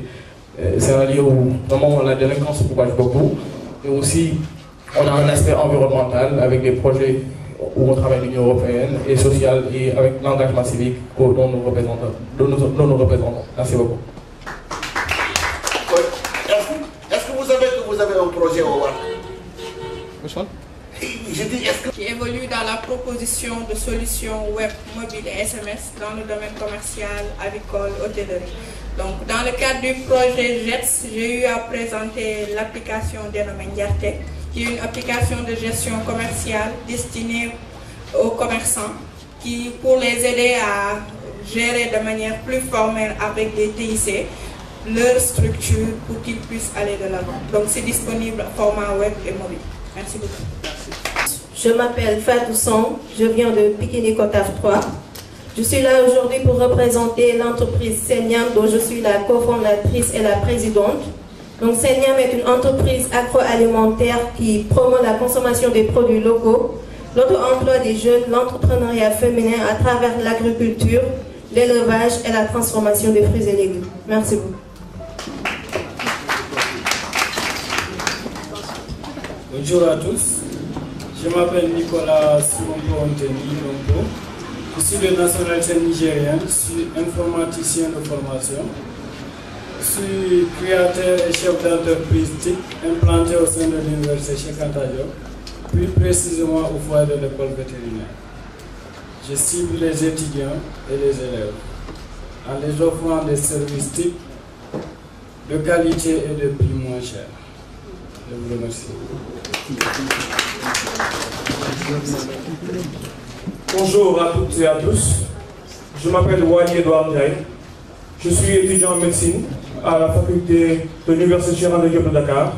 un lieu où vraiment la délinquance se propage beaucoup. Et aussi, on a un aspect environnemental avec des projets où on travaille l'Union européenne et social et avec l'engagement civique dont nous représentons. Merci beaucoup. Est-ce que vous savez que vous avez un projet au WAC? Qui évolue dans la proposition de solutions web, mobile et SMS dans le domaine commercial, agricole, hôtellerie. Donc, dans le cadre du projet JETS, j'ai eu à présenter l'application dénommée Ndiarte, qui est une application de gestion commerciale destinée aux commerçants, pour les aider à gérer de manière plus formelle avec des TIC leur structure pour qu'ils puissent aller de l'avant. Donc, c'est disponible en format web et mobile. Merci beaucoup. Je m'appelle Fatou Song, je viens de Pikini Kotaf 3. Je suis là aujourd'hui pour représenter l'entreprise Seniam, dont je suis la cofondatrice et la présidente. Donc Seniam est une entreprise agroalimentaire qui promeut la consommation des produits locaux, l'auto-emploi des jeunes, l'entrepreneuriat féminin à travers l'agriculture, l'élevage et la transformation des fruits et légumes. Merci beaucoup. Bonjour à tous, je m'appelle Nicolas Simongo Anteni Lombo. Je suis de nationalité nigérienne, je suis informaticien de formation. Je suis créateur et chef d'entreprise TIC implanté au sein de l'université Cheikh Anta Diop, plus précisément au foyer de l'école vétérinaire. Je cible les étudiants et les élèves en les offrant des services TIC de qualité et de prix moins cher. Je vous remercie. Bonjour à toutes et à tous. Je m'appelle Wally Edouard Ndiaye. Je suis étudiant en médecine à la faculté de l'université Cheikh Anta Diop de Dakar.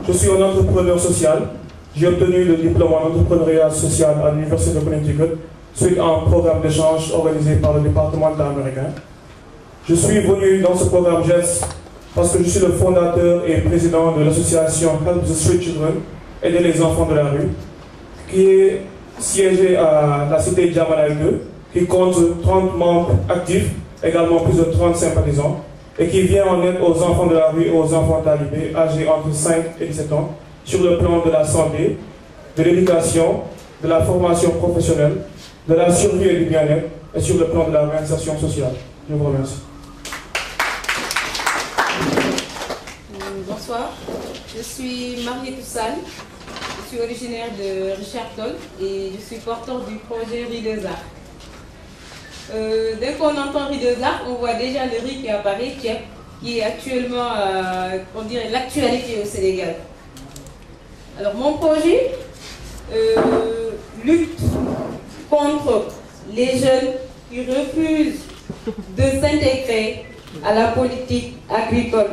Je suis un entrepreneur social. J'ai obtenu le diplôme en entrepreneuriat social à l'université de Connecticut suite à un programme d'échange organisé par le département de l'art américain. Je suis venu dans ce programme JETS parce que je suis le fondateur et président de l'association Help the Street Children, aider les enfants de la rue, qui est siégée à la cité Djamalaï 2, qui compte 30 membres actifs, également plus de 30 sympathisants, et qui vient en aide aux enfants de la rue et aux enfants talibés âgés entre 5 et 17 ans, sur le plan de la santé, de l'éducation, de la formation professionnelle, de la survie et du bien-être, et sur le plan de la réinsertion sociale. Je vous remercie. Bonsoir, je suis Marie Toussane, je suis originaire de Richard-Toll et je suis porteur du projet Riz des Arts. Dès qu'on entend Riz des Arts, on voit déjà le riz qui apparaît, qui est actuellement, on dirait, l'actualité au Sénégal. Alors mon projet lutte contre les jeunes qui refusent de s'intégrer à la politique agricole.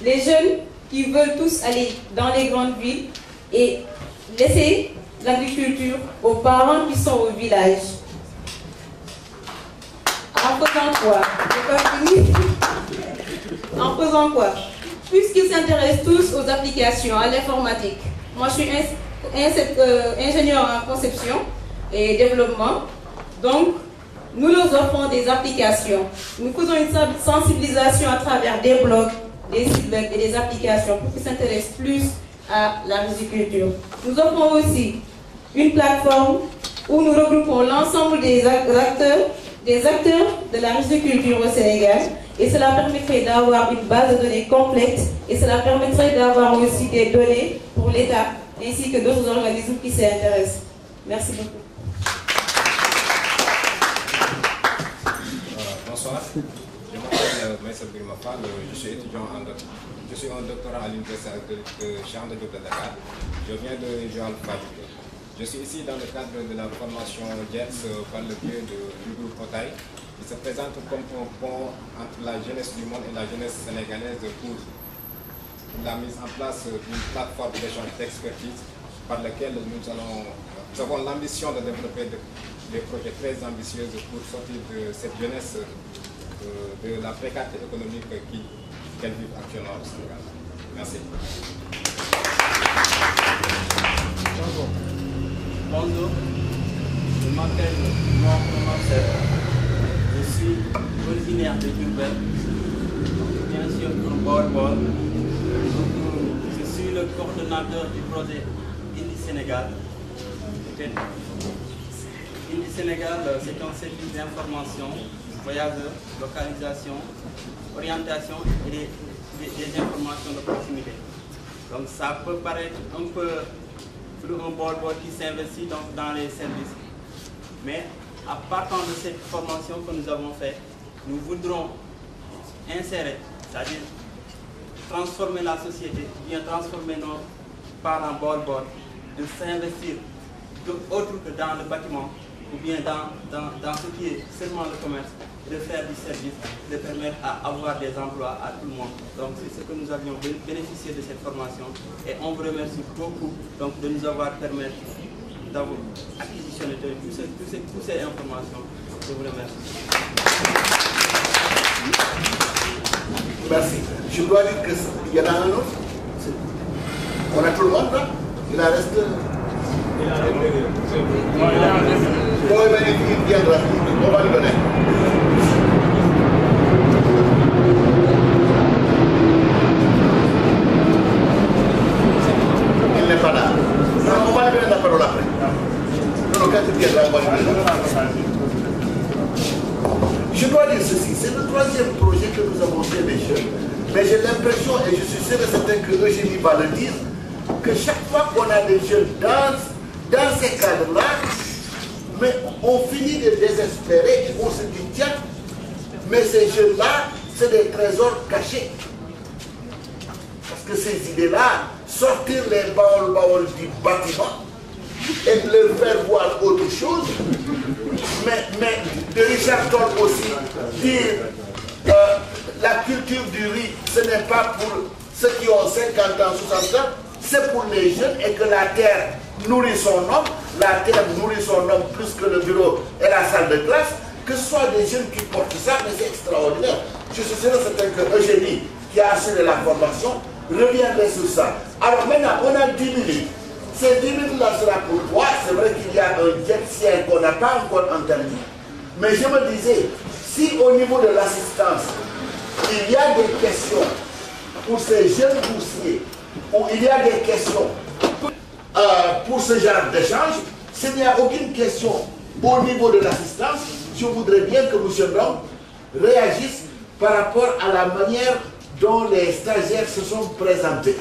les jeunes qui veulent tous aller dans les grandes villes et laisser l'agriculture aux parents qui sont au village. En faisant quoi? En faisant quoi? Puisqu'ils s'intéressent tous aux applications, à l'informatique. Moi, je suis ingénieur en conception et développement. Donc, nous leur offrons des applications. Nous faisons une sensibilisation à travers des blogs, des sites web et des applications pour qu'ils s'intéressent plus à la riziculture. Nous offrons aussi une plateforme où nous regroupons l'ensemble des acteurs de la riziculture au Sénégal, et cela permettrait d'avoir une base de données complète, et cela permettrait d'avoir aussi des données pour l'État ainsi que d'autres organismes qui s'y intéressent. Merci beaucoup. Bonsoir, je m'appelle Maïssa Birmafal, je suis étudiant je suis un doctorat à l'université de Charles de Gaulle de Dakar. Je viens de Joal Fatick. Je suis ici dans le cadre de la formation JETS par le biais du groupe Otaï, qui se présente comme un pont entre la jeunesse du monde et la jeunesse sénégalaise pour la mise en place d'une plateforme d'échange d'expertise par laquelle nous avons l'ambition de développer des projets très ambitieux pour sortir de cette jeunesse de la précarité économique qu'elle vit actuellement au Sénégal. Merci. Bonjour, je m'appelle Marcel, je suis originaire de Diourbel, bien sûr un Baol. Je suis le coordonnateur du projet Indi Sénégal. Indi Sénégal, c'est un service d'information, voyageurs, localisation, orientation et des informations de proximité. Donc ça peut paraître un peu un board qui s'investit dans les services. Mais à partir de cette formation que nous avons faite, nous voudrons insérer, c'est-à-dire transformer la société, bien transformer nos parents board, de s'investir autre que dans le bâtiment ou bien dans ce qui est seulement le commerce, de faire du service, de permettre à avoir des emplois à tout le monde. Donc c'est ce que nous avions bénéficié de cette formation et on vous remercie beaucoup donc, de nous avoir permis d'avoir acquisitionné toutes ces informations. Je vous remercie. Merci. Je dois dire qu'il y en a un autre. On a tout le monde là. Il en reste. Il viendra. On va lui donner. Il n'est pas là. Non, on va lui donner la parole après. Non, quand il viendra, on va lui donner. Je dois dire ceci, c'est le troisième projet que nous avons fait des jeunes, mais j'ai l'impression, et je suis sûr et certain que Eugénie va le dire, que chaque fois qu'on a des jeunes dans ces cadres-là, mais on finit de désespérer et on se dit, tiens, mais ces jeunes-là, c'est des trésors cachés. Parce que ces idées-là, sortir les baols du bâtiment et de leur faire voir autre chose, mais de Richard Toll aussi, dire la culture du riz, ce n'est pas pour ceux qui ont 50 ans, 60 ans, c'est pour les jeunes et que la terre nourrit son homme, la terre nourrit son homme plus que le bureau et la salle de classe, que ce soit des jeunes qui portent ça, mais c'est extraordinaire. Je suis certain que Eugénie, qui a assuré la formation, reviendrait sur ça. Alors maintenant, on a 10 minutes. Ces 10 minutes-là sera pour toi. C'est vrai qu'il y a un jet qu'on n'a pas encore entendu. Mais je me disais, si au niveau de l'assistance, il y a des questions pour ces jeunes boursiers, ou il y a des questions pour ce genre d'échange, s'il n'y a aucune question au niveau de l'assistance, je voudrais bien que M. Brown réagisse par rapport à la manière dont les stagiaires se sont présentés.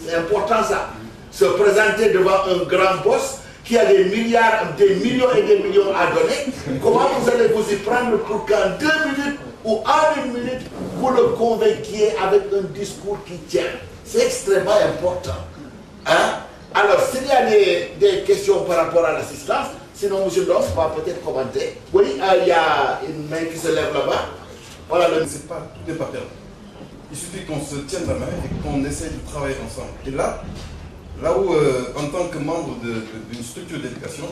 C'est important ça. Se présenter devant un grand boss qui a des milliards, des millions et des millions à donner. Comment vous allez vous y prendre pour qu'en 2 minutes ou en 1 minute, vous le convainquiez avec un discours qui tient? C'est extrêmement important. Hein? Alors, s'il y a des questions par rapport à l'assistance, sinon M. Dom va peut-être commenter. Oui, il y a une main qui se lève là-bas. Voilà le... C'est pas tout est pas perdu. Il suffit qu'on se tienne la main et qu'on essaye de travailler ensemble. Et là où, en tant que membre d'une structure d'éducation,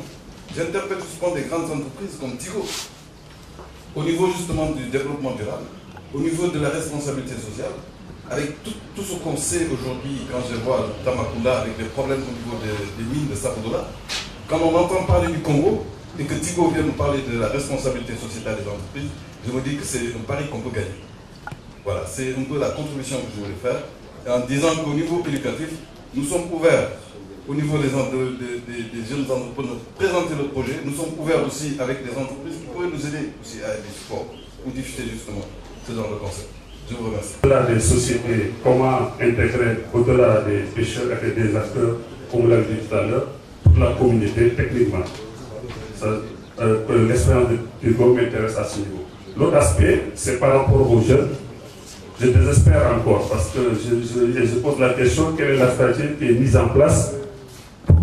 j'interpelle souvent des grandes entreprises comme Tigo, au niveau justement du développement durable, au niveau de la responsabilité sociale, avec tout ce qu'on sait aujourd'hui, quand je vois Tambacounda avec des problèmes au niveau des mines de Sabodala, quand on entend parler du Congo et que Tigo vient nous parler de la responsabilité sociétale des entreprises, je me dis que c'est un pari qu'on peut gagner. Voilà, c'est un peu la contribution que je voulais faire, en disant qu'au niveau éducatif, nous sommes ouverts au niveau des jeunes entrepreneurs, présenter le projet. Nous sommes ouverts aussi avec des entreprises qui pourraient nous aider aussi à des supports ou diffuser justement ce genre de concept. Je vous remercie. Au-delà des sociétés, comment intégrer au-delà des pêcheurs et des acteurs, comme vous l'avez dit tout à l'heure, toute la communauté techniquement. L'expérience de Tigo m'intéresse à ce niveau. L'autre aspect, c'est par rapport aux jeunes. Je désespère encore parce que je pose la question, quelle est la stratégie qui est mise en place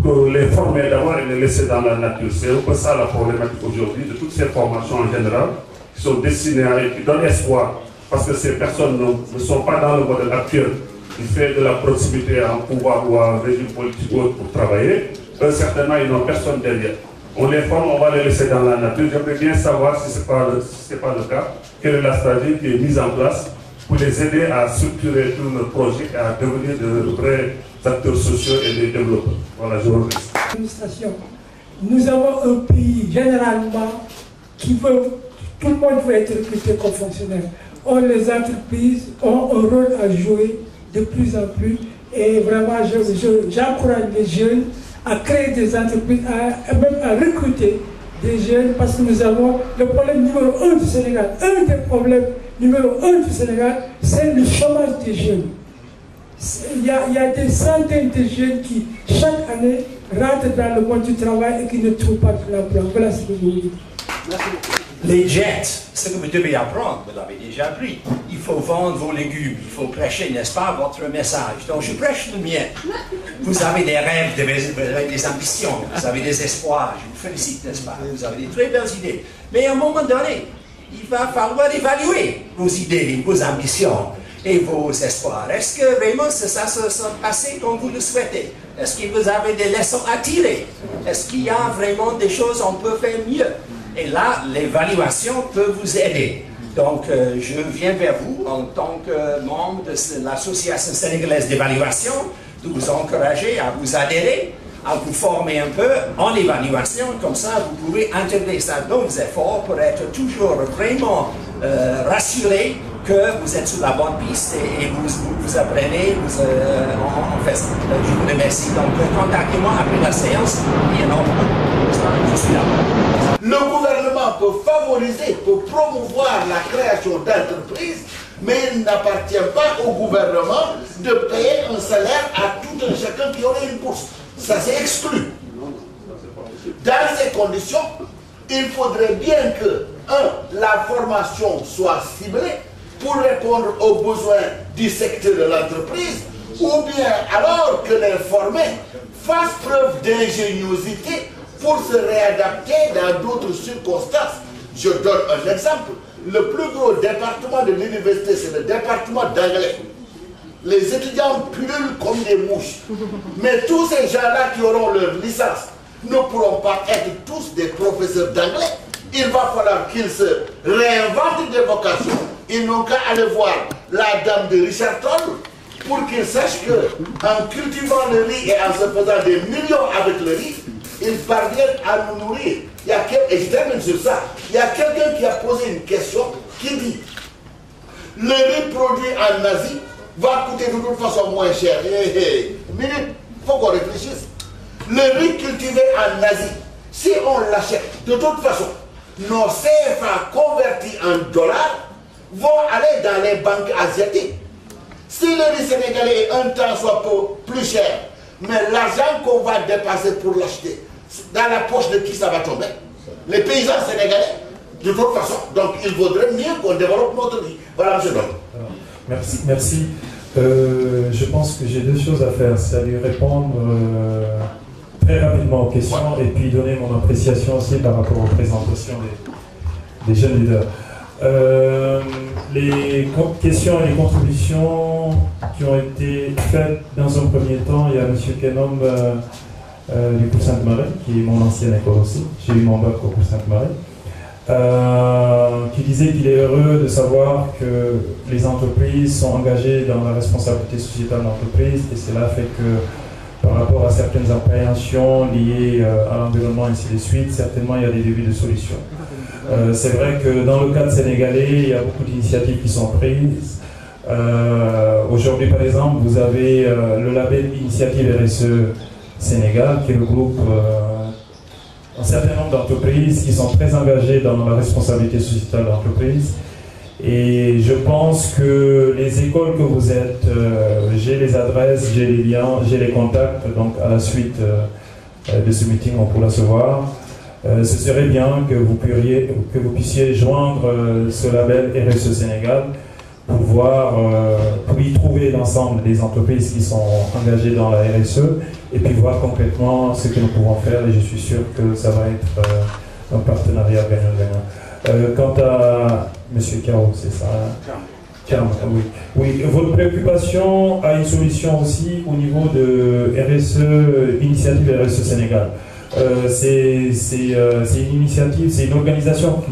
pour les former d'abord et les laisser dans la nature. C'est un peu ça la problématique aujourd'hui de toutes ces formations en général qui sont destinées à qui donnent espoir parce que ces personnes ne sont pas dans le modèle actuel qui fait de la proximité à un pouvoir ou à un régime politique ou autre pour travailler. Eux, certainement, ils n'ont personne derrière. On les forme, on va les laisser dans la nature. J'aimerais bien savoir, si ce n'est pas le cas, quelle est la stratégie qui est mise en place pour les aider à structurer tout le projet et à devenir de vrais acteurs sociaux et des développeurs. Voilà, je vous remercie. Nous avons un pays généralement qui veut, tout le monde veut être recruté comme fonctionnaire. Or, les entreprises ont un rôle à jouer de plus en plus et vraiment j'encourage les jeunes à créer des entreprises, même à recruter des jeunes parce que nous avons le problème numéro 1 du Sénégal. Un des problèmes numéro 1 du Sénégal, c'est le chômage des jeunes. Il y a des centaines de jeunes qui, chaque année, rentrent dans le monde du travail et qui ne trouvent pas de l'emploi. Voilà ce que je veux dire. Les jets, ce que vous devez apprendre, vous l'avez déjà appris. Il faut vendre vos légumes, il faut prêcher, n'est-ce pas, votre message. Donc je prêche le mien. Vous avez des rêves, vous avez des ambitions, vous avez des espoirs. Je vous félicite, n'est-ce pas? Vous avez des très belles idées. Mais à un moment donné, il va falloir évaluer vos idées, vos ambitions et vos espoirs. Est-ce que vraiment ça se passe comme vous le souhaitez? Est-ce que vous avez des leçons à tirer? Est-ce qu'il y a vraiment des choses qu'on peut faire mieux? Et là, l'évaluation peut vous aider. Donc, je viens vers vous en tant que membre de l'Association sénégalaise d'évaluation, de vous encourager à vous adhérer, à vous former un peu en évaluation. Comme ça, vous pouvez intégrer ça dans vos efforts pour être toujours vraiment rassuré que vous êtes sur la bonne piste et vous apprenez, en fait, je vous remercie. Donc, contactez-moi après la séance. Et non, je suis là. Le gouvernement peut favoriser, peut promouvoir la création d'entreprises, mais il n'appartient pas au gouvernement de payer un salaire à tout un chacun qui aurait une bourse. Ça, c'est exclu. Dans ces conditions, il faudrait bien que, la formation soit ciblée pour répondre aux besoins du secteur de l'entreprise, ou bien alors que les formés fassent preuve d'ingéniosité pour se réadapter dans d'autres circonstances. Je donne un exemple. Le plus gros département de l'université, c'est le département d'anglais. Les étudiants pullulent comme des mouches. Mais tous ces gens-là qui auront leur licence ne pourront pas être tous des professeurs d'anglais. Il va falloir qu'ils se réinventent des vocations. Ils n'ont qu'à aller voir la dame de Richard Toll pour qu'ils sachent qu'en cultivant le riz et en se faisant des millions avec le riz, ils parviennent à nous nourrir. Et je termine sur ça. Il y a quelqu'un qui a posé une question qui dit le riz produit en Asie va coûter de toute façon moins cher. Minute, il faut qu'on réfléchisse. Le riz cultivé en Asie, si on l'achète, de toute façon, nos CFA convertis en dollars vont aller dans les banques asiatiques. Si le riz sénégalais est un temps soit peu plus cher, mais l'argent qu'on va dépasser pour l'acheter, dans la poche de qui ça va tomber? Les paysans sénégalais, de toute façon. Donc il vaudrait mieux qu'on développe notre vie. Voilà, M. Dom. Merci. Merci. Je pense que j'ai deux choses à faire. C'est à lui répondre très rapidement aux questions et puis donner mon appréciation aussi par rapport aux présentations des jeunes leaders. Les questions et les contributions qui ont été faites dans un premier temps, il y a M. Kenom du cours Sainte-Marie, qui est mon ancienne école aussi, j'ai eu mon bac au cours Sainte-Marie, qui disait qu'il est heureux de savoir que les entreprises sont engagées dans la responsabilité sociétale de l'entreprise, et cela fait que par rapport à certaines appréhensions liées à l'environnement et ainsi de suite, certainement il y a des débuts de solutions. C'est vrai que dans le cadre sénégalais, il y a beaucoup d'initiatives qui sont prises. Aujourd'hui, par exemple, vous avez le label Initiative RSE Sénégal qui regroupe un certain nombre d'entreprises qui sont très engagées dans la responsabilité sociétale de l'entreprise. Et je pense que les écoles que vous êtes, j'ai les adresses, j'ai les liens, j'ai les contacts, donc à la suite de ce meeting, on pourra se voir. Ce serait bien que vous puissiez joindre ce label RSE Sénégal pour y trouver l'ensemble des entreprises qui sont engagées dans la RSE et puis voir concrètement ce que nous pouvons faire, et je suis sûr que ça va être un partenariat gagnant-gagnant. Quant à M. Cao, c'est ça? Oui. Oui, votre préoccupation a une solution aussi au niveau de RSE, Initiative RSE Sénégal. C'est une initiative, c'est une organisation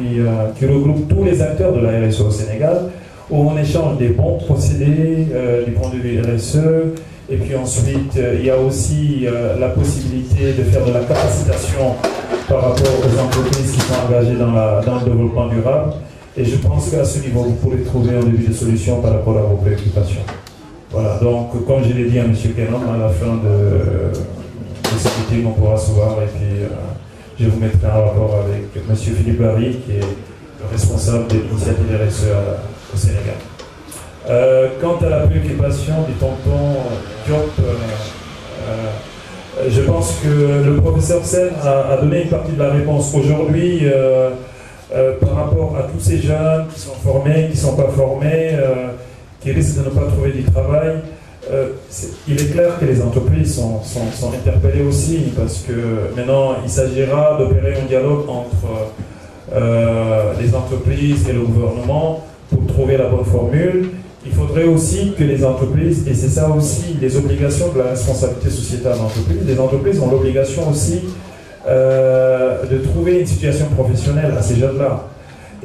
qui regroupe tous les acteurs de la RSE au Sénégal, où on échange des bons procédés du point de vue RSE, et puis ensuite il y a aussi la possibilité de faire de la capacitation par rapport aux entreprises qui sont engagées dans le développement durable, et je pense qu'à ce niveau vous pourrez trouver un début de solution par rapport à vos préoccupations. Voilà, donc comme je l'ai dit à M. Kenom, à la fin de ce meeting, on pourra se voir, et puis je vous mettrai en rapport avec M. Philippe Barry, qui est le responsable de l'initiative RSE au Sénégal. Quant à la préoccupation du tonton Diop, je pense que le professeur Sen a donné une partie de la réponse aujourd'hui par rapport à tous ces jeunes qui sont formés, qui ne sont pas formés, qui risquent de ne pas trouver du travail. Il est clair que les entreprises sont interpellées aussi, parce que maintenant il s'agira d'opérer un dialogue entre les entreprises et le gouvernement pour trouver la bonne formule. Il faudrait aussi que les entreprises, et c'est ça aussi les obligations de la responsabilité sociétale d'entreprise, les entreprises ont l'obligation aussi de trouver une situation professionnelle à ces jeunes-là.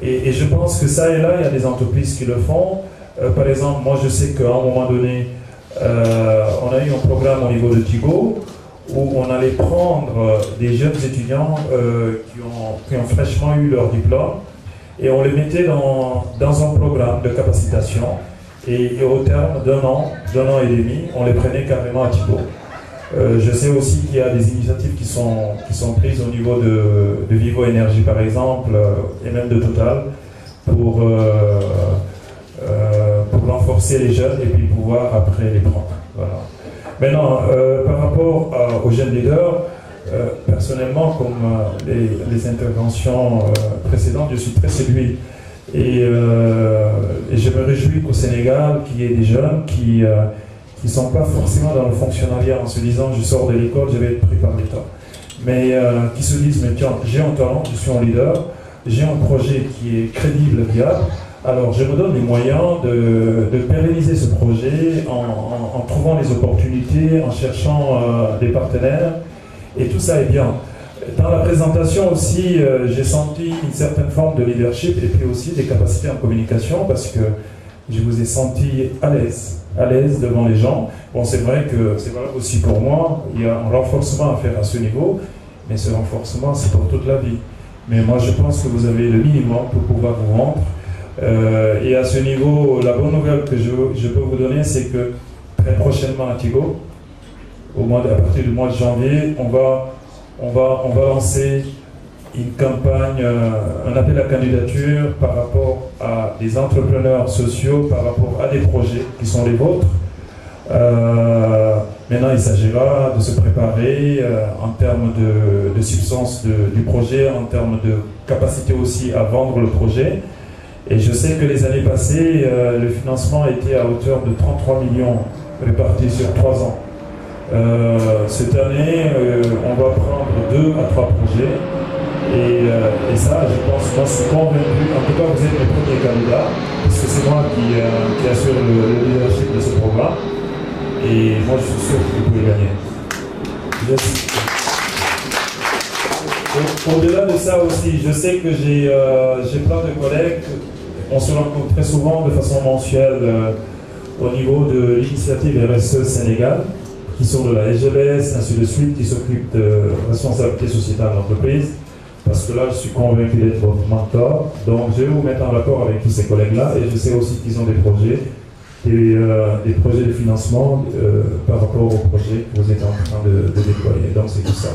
Et je pense que ça et là, il y a des entreprises qui le font. Par exemple, moi je sais qu'à un moment donné, on a eu un programme au niveau de Tigo où on allait prendre des jeunes étudiants qui ont fraîchement eu leur diplôme, et on les mettait dans un programme de capacitation, et au terme d'un an et demi, on les prenait carrément à Tigo. Je sais aussi qu'il y a des initiatives qui sont prises au niveau de Vivo Énergie par exemple, et même de Total, pour renforcer les jeunes et puis pouvoir après les prendre. Voilà. Maintenant, par rapport aux jeunes leaders, personnellement, comme les interventions précédentes, je suis très séduit. Et je me réjouis qu'au Sénégal, qu'il y ait des jeunes qui ne sont pas forcément dans le fonctionnariat en se disant je sors de l'école, je vais être pris par l'État. Mais qui se disent mais tiens, j'ai un talent, je suis un leader, j'ai un projet qui est crédible, viable. Alors, je me donne les moyens de pérenniser ce projet en trouvant les opportunités, en cherchant des partenaires, et tout ça est bien. Dans la présentation aussi, j'ai senti une certaine forme de leadership et puis aussi des capacités en communication, parce que je vous ai senti à l'aise devant les gens. Bon, c'est vrai que c'est valable aussi pour moi, il y a un renforcement à faire à ce niveau, mais ce renforcement, c'est pour toute la vie. Mais moi, je pense que vous avez le minimum pour pouvoir vous rendre. Et à ce niveau, la bonne nouvelle que je peux vous donner, c'est que très prochainement à Tigo, à partir du mois de janvier, on va lancer une campagne, un appel à candidature par rapport à des entrepreneurs sociaux, par rapport à des projets qui sont les vôtres. Maintenant, il s'agira de se préparer en termes de substance du projet, en termes de capacité aussi à vendre le projet. Et je sais que les années passées, le financement était à hauteur de 33 millions répartis sur 3 ans. Cette année, on va prendre 2 à 3 projets. Et ça, je pense moi je suis convaincu, en tout cas vous êtes le premier candidat, parce que c'est moi qui assure le leadership de ce programme, et moi je suis sûr que vous pouvez gagner. Au-delà de ça aussi, je sais que j'ai plein de collègues, on se rencontre très souvent de façon mensuelle au niveau de l'initiative RSE Sénégal, qui sont de la SGBS, ainsi de suite, qui s'occupent de responsabilité sociétale d'entreprise, parce que là je suis convaincu d'être votre mentor, donc je vais vous mettre en rapport avec tous ces collègues-là, et je sais aussi qu'ils ont des projets de financement par rapport au projet que vous êtes en train de déployer, donc c'est tout ça.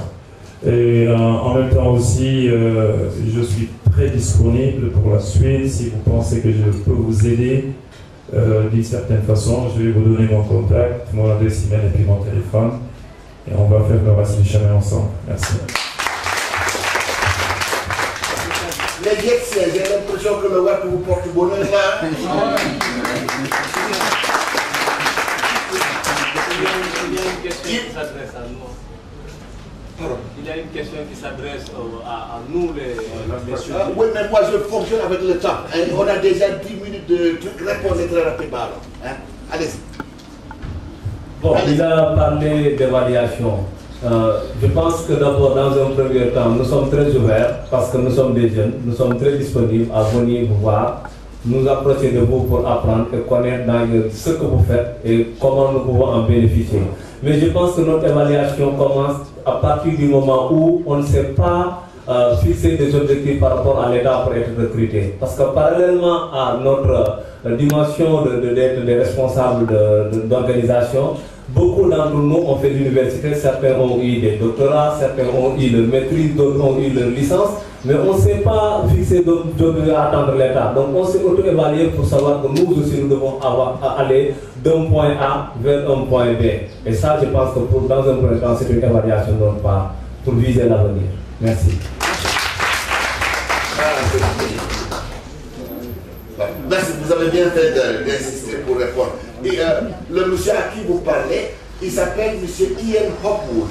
Et en même temps aussi, je suis très disponible pour la suite. Si vous pensez que je peux vous aider d'une certaine façon, je vais vous donner mon contact, mon adresse email et puis mon téléphone. Et on va faire le reste du chemin ensemble. Merci. Les Jetsiens, j'ai l'impression que le web vous porte bonheur là. Il y a une question qui s'adresse à nous. Il y a une question qui s'adresse à nous, les messieurs. Oui, mais moi je fonctionne avec le temps. Hein. On a déjà 10 minutes de trucs, répondez très rapidement. Hein. Allez-y. Bon, il a parlé d'évaluation. Je pense que d'abord, dans un premier temps, nous sommes très ouverts parce que nous sommes des jeunes, nous sommes très disponibles à venir vous voir, nous approcher de vous pour apprendre et connaître ce que vous faites et comment nous pouvons en bénéficier. Mais je pense que notre évaluation commence à partir du moment où on ne sait pas fixer des objectifs par rapport à l'État pour être recruté. Parce que parallèlement à notre dimension d'être des responsables d'organisation, beaucoup d'entre nous ont fait l'université, certains ont eu des doctorats, certains ont eu leur maîtrise, d'autres ont eu leur licence, mais on ne sait pas fixer d'objectifs à attendre l'État. Donc on s'est auto-évalué pour savoir que nous aussi nous devons aller d'un point A vers un point B. Et ça, je pense que dans un premier temps, c'est une évaluation de notre part pour viser l'avenir. Merci. Merci, vous avez bien fait d'insister pour répondre. Et le monsieur à qui vous parlez, il s'appelle M. Ian Hopwood.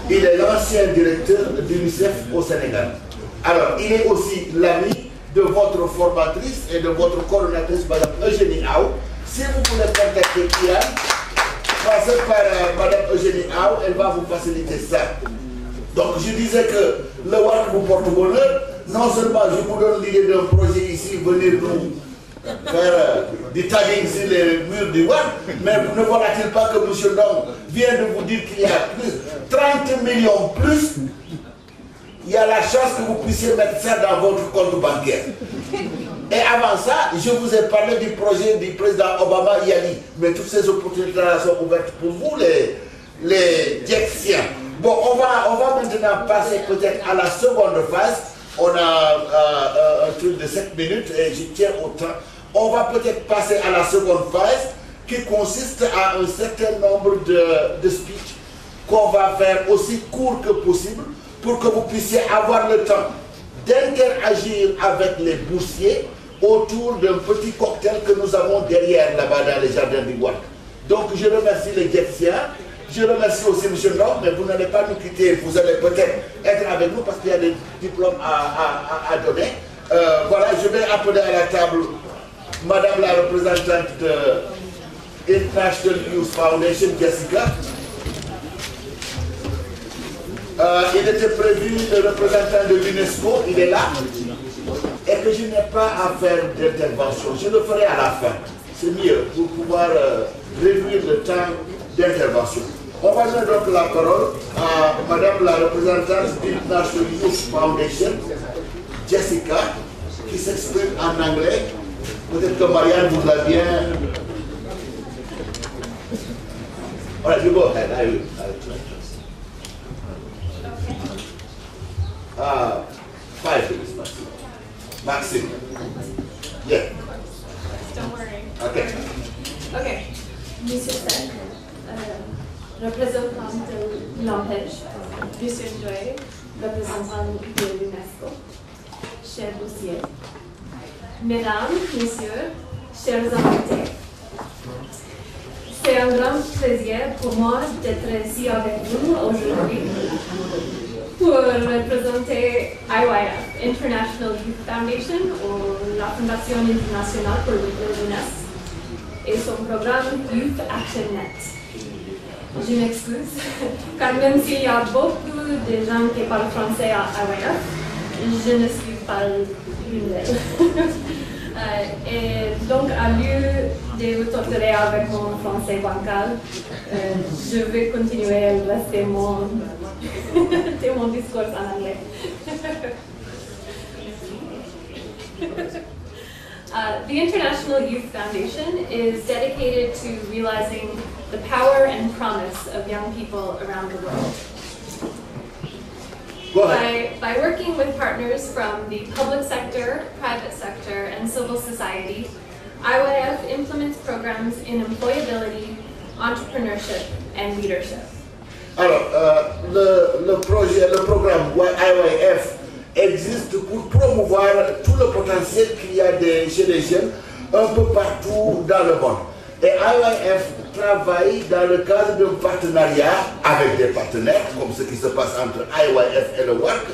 Il est l'ancien directeur de l'UNICEF au Sénégal. Alors, il est aussi l'ami de votre formatrice et de votre coordonnatrice, Mme Eugénie Aou. Si vous voulez contacter Ian, passez par Mme Eugénie Aou, elle va vous faciliter ça. Donc, je disais que le WAC vous porte bonheur. Non seulement je vous donne l'idée d'un projet ici, venir nous faire du tagging sur les murs du WAC, mais ne voilà-t-il pas que M. Ndong vient de vous dire qu'il y a plus 30 millions plus, il y a la chance que vous puissiez mettre ça dans votre compte bancaire. Et avant ça, je vous ai parlé du projet du président Obama Yali, mais toutes ces opportunités-là sont ouvertes pour vous, les Jetsiens. Bon, on va maintenant passer peut-être à la seconde phase. On a un truc de 7 minutes et je tiens au temps. On va peut-être passer à la seconde phase qui consiste à un certain nombre de speeches qu'on va faire aussi court que possible pour que vous puissiez avoir le temps d'interagir avec les boursiers autour d'un petit cocktail que nous avons derrière là-bas dans les jardins du WAC. Donc je remercie les Jetsiens. Je remercie aussi M. Ndong, mais vous n'allez pas nous quitter, vous allez peut-être être avec nous parce qu'il y a des diplômes à donner. Voilà, je vais appeler à la table Madame la représentante de International Youth Foundation, Jessica. Il était prévu le représentant de l'UNESCO, il est là, et que je n'ai pas à faire d'intervention. Je le ferai à la fin. C'est mieux pour pouvoir réduire le temps d'intervention. On va donner donc la parole à Madame la représentante de l'International Youth Foundation, Jessica, qui s'exprime en anglais. Peut-être que Marianne vous l'a bien. All right, you go ahead. I will try. 5 minutes, Maxime. Yeah. Don't worry. Okay. Okay. Monsieur Sen, représentant de l'Empêche, Monsieur Joy, représentant de l'UNESCO, chers dossiers, Mesdames, Messieurs, chers invités, c'est un grand plaisir pour moi d'être ici avec vous aujourd'hui pour pour représenter IYF, International Youth Foundation, ou la Fondation internationale pour la jeunesse, et son programme Youth Action Net. Je m'excuse, car même s'il y a beaucoup de gens qui parlent français à IYF, je ne suis pas l'une d'elles. Et donc, à lieu de vous torturer avec mon français bancal, je vais continuer à rester mon discours en anglais. The International Youth Foundation is dedicated to realizing the power and promise of young people around the world. By working with partners from the public sector, private sector, and civil society, IYF implements programs in employability, entrepreneurship, and leadership. Alors, le programme IYF existe pour promouvoir tout le potentiel qu'il y a chez les jeunes un peu partout dans le monde. Et IYF travaille dans le cadre d'un partenariat avec des partenaires, comme ce qui se passe entre IYF et le WORK,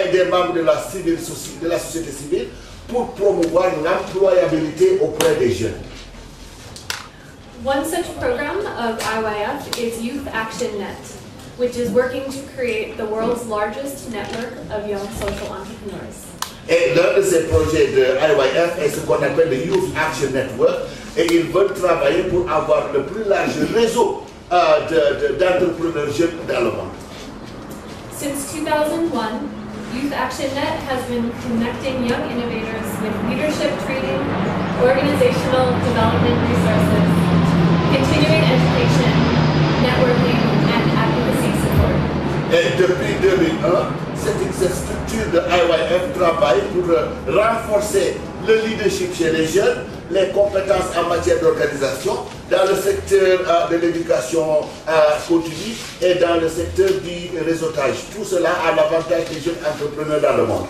et des membres de la société civile, pour promouvoir l'employabilité auprès des jeunes. One such program of IYF is Youth Action Net, which is working to create the world's largest network of young social entrepreneurs. Et l'un de ces projets de IYF est ce qu'on appelle le Youth Action Network, et ils veulent travailler pour avoir le plus large réseau d'entrepreneurs jeunes dans le monde. Since 2001, Youth Action Net has been connecting young innovators with leadership training, organizational development resources, continuing education, networking, and advocacy support. Et depuis 2001, cette structure de IYF travaille pour renforcer le leadership chez les jeunes, les compétences en matière d'organisation, dans le secteur de l'éducation continue et dans le secteur du réseautage. Tout cela à l'avantage des jeunes entrepreneurs dans le monde.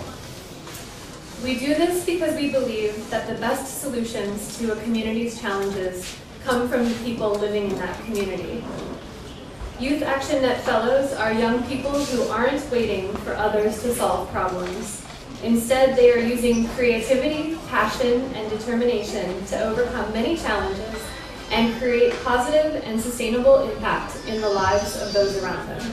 We do this because we believe that the best solutions to a community's challenges come from the people living in that community. Youth Action Net Fellows are young people who aren't waiting for others to solve problems. Instead, they are using creativity, passion, and determination to overcome many challenges and create positive and sustainable impact in the lives of those around them.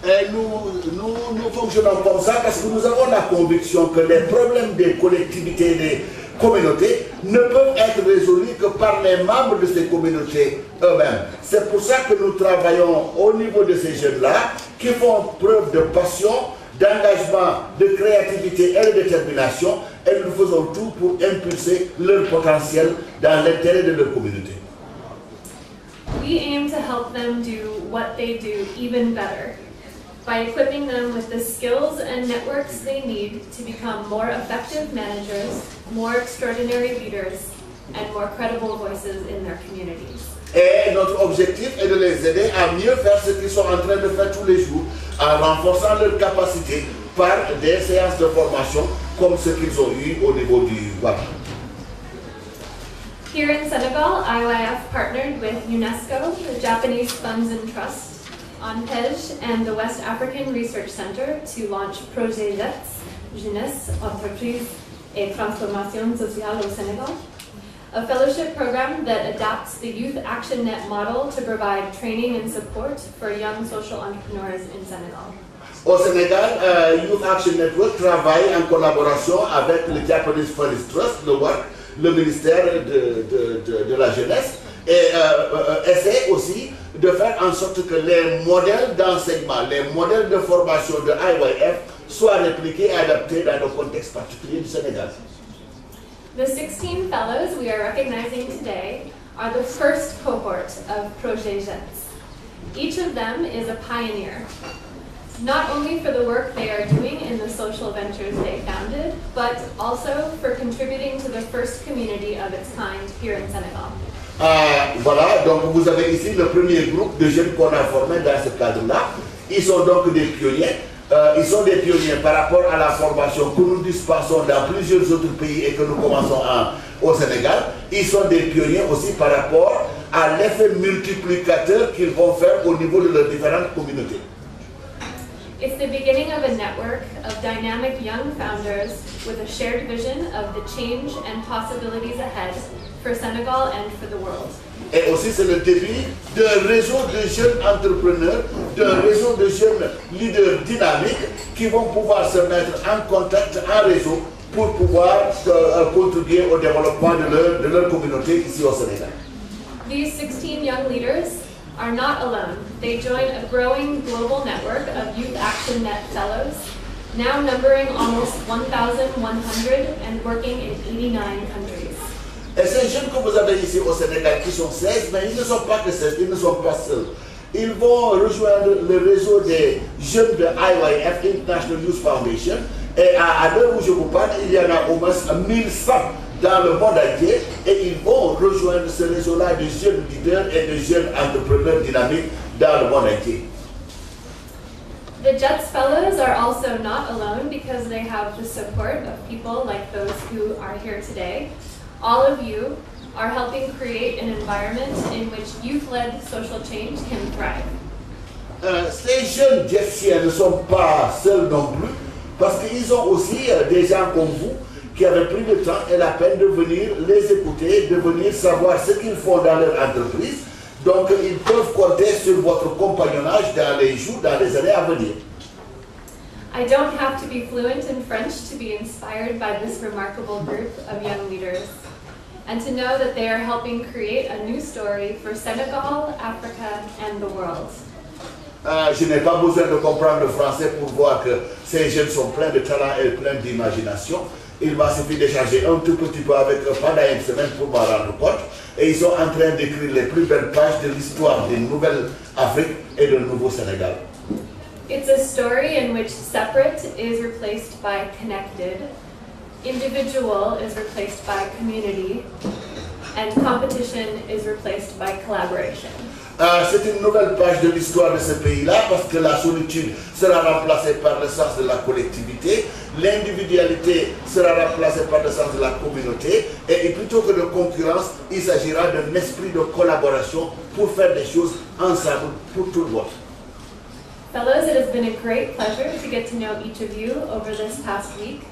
Et nous fonctionnons comme ça parce que nous avons la conviction que les problèmes des collectivités et des communautés ne peuvent être résolus que par les membres de ces communautés eux-mêmes. C'est pour ça que nous travaillons au niveau de ces jeunes-là qui font preuve de passion, d'engagement, de créativité et de détermination, et nous faisons tout pour impulser leur potentiel dans l'intérêt de leur communauté. We aim to help them do what they do even better by equipping them with the skills and networks they need to become more effective managers, more extraordinary leaders, and more credible voices in their communities. Et notre objectif est de les aider à mieux faire ce qu'ils sont en train de faire tous les jours, en renforçant leurs capacités par des séances de formation comme ce qu'ils ont eu au niveau du WAP. Here in Senegal, IYF partnered with UNESCO, the Japanese Funds and Trust, ANPEJ, and the West African Research Center to launch Projet JETS, Jeunesse, Entreprise et Transformation Sociale au Sénégal, a fellowship program that adapts the Youth Action Net model to provide training and support for young social entrepreneurs in Senegal. Au Sénégal, Youth Action Network travaille en collaboration avec le Japanese Funds Trust, le WORK, le ministère de la Jeunesse, et essaie aussi de faire en sorte que les modèles d'enseignement, les modèles de formation de IYF soient répliqués et adaptés dans le contexte particulier du Sénégal. The 16 fellows we are recognizing today are the first cohort of Projet JETS. Each of them is a pioneer, not only for the work they are doing in the social ventures they founded, but also for contributing to the first community of its kind here in Senegal. Voilà, donc vous avez ici le premier groupe de jeunes qu'on a formés dans ce cadre-là. Ils sont donc des pionniers. Ils sont des pionniers par rapport à la formation que nous dispensons dans plusieurs autres pays et que nous commençons au Sénégal. Ils sont des pionniers aussi par rapport à l'effet multiplicateur qu'ils vont faire au niveau de leurs différentes communautés. It's the beginning of a network of dynamic young founders with a shared vision of the change and possibilities ahead for Senegal and for the world. Et aussi c'est le début d'un réseau de jeunes entrepreneurs, d'un réseau de jeunes leaders dynamiques qui vont pouvoir se mettre en contact, en réseau, pour pouvoir contribuer au développement de leur communauté ici au Sénégal. These 16 young leaders are not alone. They join a growing global network of Youth Action Net fellows, now numbering almost 1,100 and working in 89 countries. Et ces jeunes que vous avez ici au Sénégal qui sont 16, mais ils ne sont pas que 16, ils ne sont pas seuls. Ils vont rejoindre le réseau des jeunes de IYF, International Youth Foundation, et à l'heure où je vous parle, il y en a au moins 1100 dans le monde entier, et ils vont rejoindre ce réseau-là de jeunes leaders et de jeunes entrepreneurs dynamiques dans le monde entier. The JETS Fellows are also not alone because they have the support of people like those who are here today. All of you are helping create an environment in which youth-led social change can thrive. Ces jeunes Jetsiens ne sont pas seuls non plus, parce qu'ils ont aussi des gens comme vous qui avaient pris le temps et la peine de venir les écouter, de venir savoir ce qu'ils font dans leur entreprise. Donc ils peuvent compter sur votre compagnonnage dans les jours, dans les années à venir. I don't have to be fluent in French to be inspired by this remarkable group of young leaders, and to know that they are helping create a new story for Senegal, Africa, and the world. Je n'ai pas besoin de comprendre le français pour voir que ces jeunes sont pleins de talent et pleins d'imagination. Il m'a suffi d'échanger un tout petit peu avec eux pendant une semaine pour m'en rendre compte. Et ils sont en train d'écrire les plus belles pages de l'histoire d'une nouvelle Afrique et d'un nouveau Sénégal. It's a story in which separate is replaced by connected, individual is replaced by community, and competition is replaced by collaboration. C'est une nouvelle page de l'histoire de ce pays-là parce que la solitude sera remplacée par le sens de la collectivité, l'individualité sera remplacée par le sens de la communauté et plutôt que de concurrence, il s'agira d'un esprit de collaboration pour faire des choses ensemble pour tout le monde. Fellows, it has been a great pleasure to get to know each of you over this past week.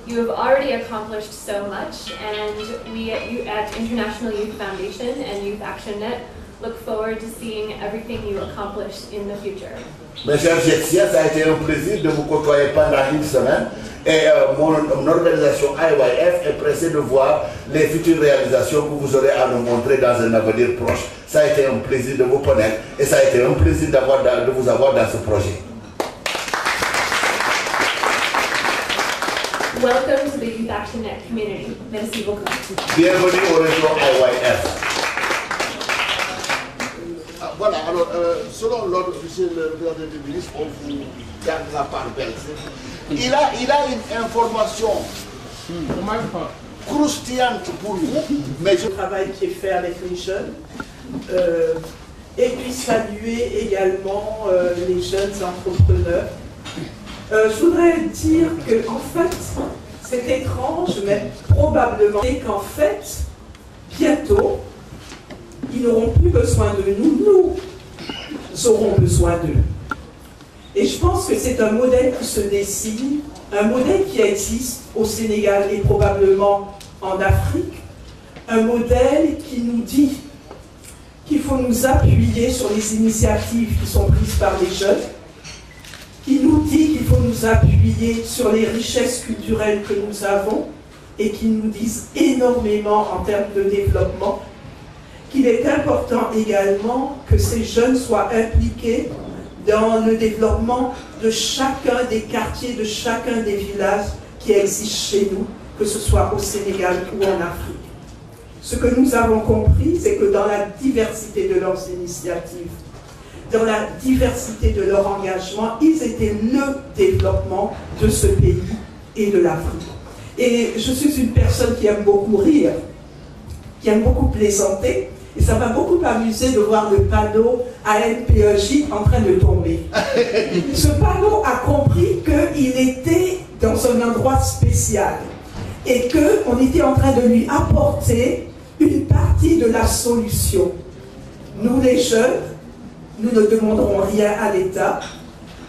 You have already accomplished so much, and we at International Youth Foundation and Youth Action Net look forward to seeing everything you accomplish in the future. Mes chers Jetsiens, ça a été un plaisir de vous côtoyer pendant une semaine et mon organisation IYF est pressée de voir les futures réalisations que vous aurez à nous montrer dans un avenir proche. Ça a été un plaisir de vous connaître et ça a été un plaisir de vous avoir dans ce projet. Welcome to the Youth Action Net community. Merci beaucoup. Bienvenue au réseau IYF. Voilà, alors, selon l'ordre officiel du ministre, on vous garde la part belle. Il a une information croustillante pour vous, mais le travail qui est fait avec les jeunes, et puis saluer également les jeunes entrepreneurs. Je voudrais dire qu'en fait, c'est étrange, mais probablement, et qu'en fait, bientôt, ils n'auront plus besoin de nous, nous aurons besoin d'eux. Et je pense que c'est un modèle qui se dessine, un modèle qui existe au Sénégal et probablement en Afrique, un modèle qui nous dit qu'il faut nous appuyer sur les initiatives qui sont prises par les jeunes, qui nous dit qu'il faut nous appuyer sur les richesses culturelles que nous avons et qui nous disent énormément en termes de développement, qu'il est important également que ces jeunes soient impliqués dans le développement de chacun des quartiers, de chacun des villages qui existent chez nous, que ce soit au Sénégal ou en Afrique. Ce que nous avons compris, c'est que dans la diversité de leurs initiatives, dans la diversité de leur engagement, ils étaient le développement de ce pays et de l'Afrique. Et je suis une personne qui aime beaucoup rire, qui aime beaucoup plaisanter, et ça m'a beaucoup amusé de voir le panneau ANPEJ en train de tomber. Ce panneau a compris qu'il était dans un endroit spécial et qu'on était en train de lui apporter une partie de la solution. Nous les jeunes, nous ne demanderons rien à l'État,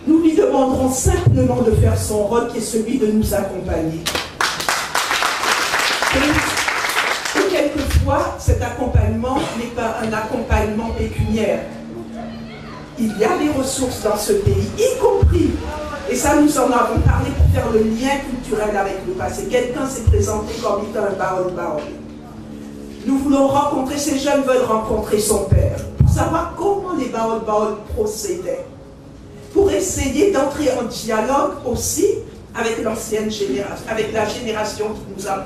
Nous lui demanderons simplement de faire son rôle qui est celui de nous accompagner. Et quelquefois, cet accompagnement n'est pas un accompagnement pécuniaire. Il y a des ressources dans ce pays, y compris, et ça nous en avons parlé pour faire le lien culturel avec le passé. Quelqu'un s'est présenté comme étant un baol-baol. Nous voulons rencontrer, ces jeunes veulent rencontrer son père, pour savoir comment les baol-baol procédaient, pour essayer d'entrer en dialogue aussi avec l'ancienne génération, avec la génération qui nous a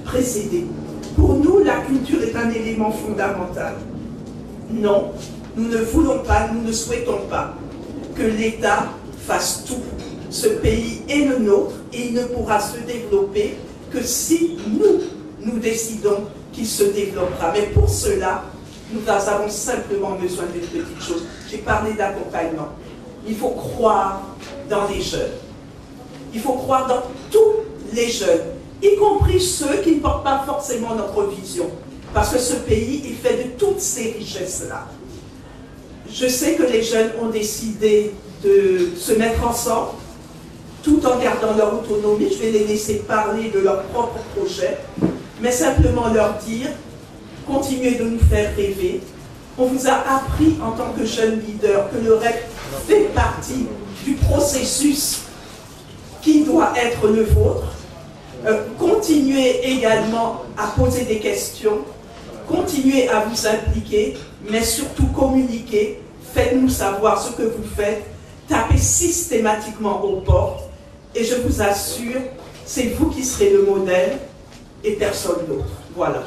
précédé. Pour nous, la culture est un élément fondamental. Non, nous ne voulons pas, nous ne souhaitons pas que l'État fasse tout. Ce pays est le nôtre et il ne pourra se développer que si nous décidons qu'il se développera. Mais pour cela, nous avons simplement besoin d'une petite chose. J'ai parlé d'accompagnement. Il faut croire dans les jeunes. Il faut croire dans tous les jeunes, y compris ceux qui ne portent pas forcément notre vision. Parce que ce pays est fait de toutes ces richesses-là. Je sais que les jeunes ont décidé de se mettre ensemble, tout en gardant leur autonomie. Je vais les laisser parler de leur propre projet, mais simplement leur dire, continuez de nous faire rêver. On vous a appris en tant que jeune leader que le rêve fait partie du processus qui doit être le vôtre. Continuez également à poser des questions, continuez à vous impliquer, mais surtout communiquer, faites-nous savoir ce que vous faites, tapez systématiquement aux portes, et je vous assure, c'est vous qui serez le modèle et personne d'autre. Voilà.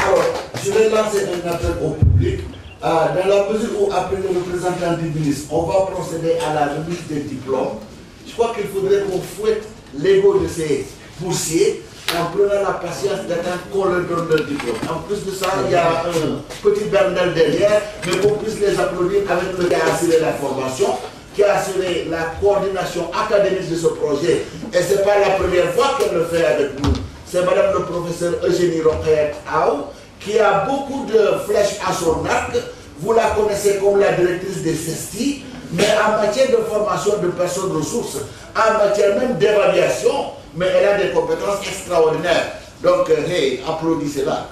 Alors, je vais lancer un appel au public. Dans la mesure où, après le représentant du ministre, on va procéder à la remise des diplômes, je crois qu'il faudrait qu'on fouette l'ego de ces boursiers en prenant la patience d'attendre qu'on leur donne leur diplôme. En plus de ça, il y a un petit bordel derrière, mais qu'on puisse les applaudir avec le qui a assuré la formation, qui a assuré la coordination académique de ce projet. Et ce n'est pas la première fois qu'elle le fait avec nous. C'est Madame le professeur Eugénie Roquette Aou, qui a beaucoup de flèches à son arc. Vous la connaissez comme la directrice des CESTI, mais en matière de formation de personnes ressources, en matière même d'évaluation, mais elle a des compétences extraordinaires. Donc, hey, applaudissez-la.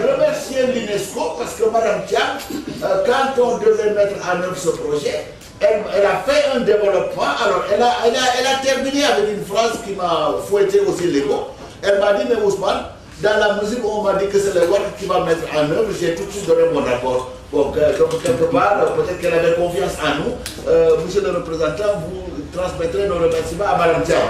Remercier l'UNESCO parce que Madame Thiam, quand on devait mettre en œuvre ce projet, elle a fait un développement. Alors, elle a terminé avec une phrase qui m'a fouetté aussi l'ego. Elle m'a dit, mais Ousmane, dans la mesure où on m'a dit que c'est le WAC qui va mettre en œuvre, j'ai tout de suite donné mon rapport. Donc, quelque part, peut-être qu'elle avait confiance en nous. Monsieur le représentant, vous transmettrez nos remerciements à Madame Thiam.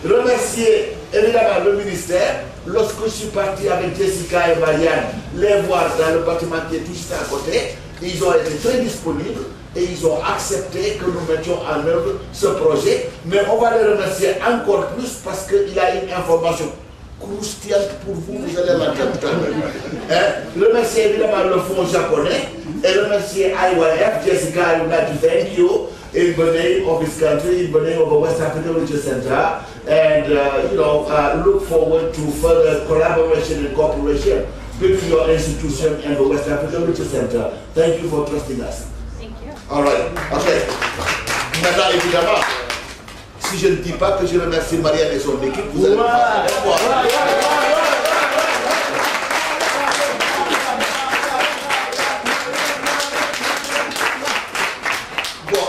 Remercier évidemment le ministère. Lorsque je suis parti avec Jessica et Marianne, les voir dans le bâtiment qui est tout juste à côté, ils ont été très disponibles et ils ont accepté que nous mettions en œuvre ce projet. Mais on va les remercier encore plus parce qu'il y a une information croustillante pour vous, vous allez la dire. Remercier évidemment le fonds japonais et remercier IYF, Jessica, I would like to thank you in the name of this country, in the name of the West African Research Center, and look forward to further collaboration and cooperation between your institution and the West African Research Center. Thank you for trusting us. Thank you. All right. Okay. Maintenant, évidemment, si je ne dis pas que je remercie Marianne et son équipe, vous allez me faire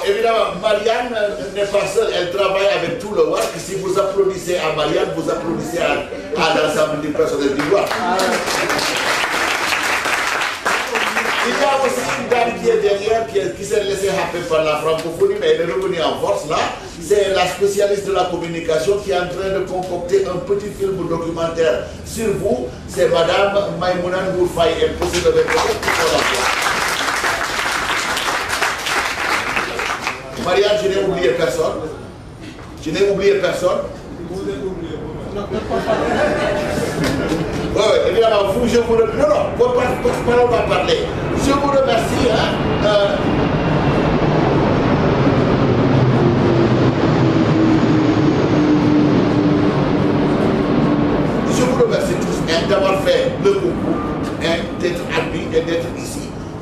évidemment, Marianne n'est pas seule, elle travaille avec tout le WAC. Si vous applaudissez à Marianne, vous applaudissez à l'ensemble du personnel du WAC. Il y a aussi une dame qui est derrière, qui s'est laissée happer par la francophonie, mais elle est revenue en force là. C'est la spécialiste de la communication qui est en train de concocter un petit film documentaire sur vous. C'est Madame Maïmouna Ngourfaye, elle possède le peut-être pour son emploi. Marianne, je n'ai oublié personne. Je n'ai oublié personne. Oui, évidemment, vous, je vous remercie. Non, on va parler. Je vous remercie. Je vous remercie.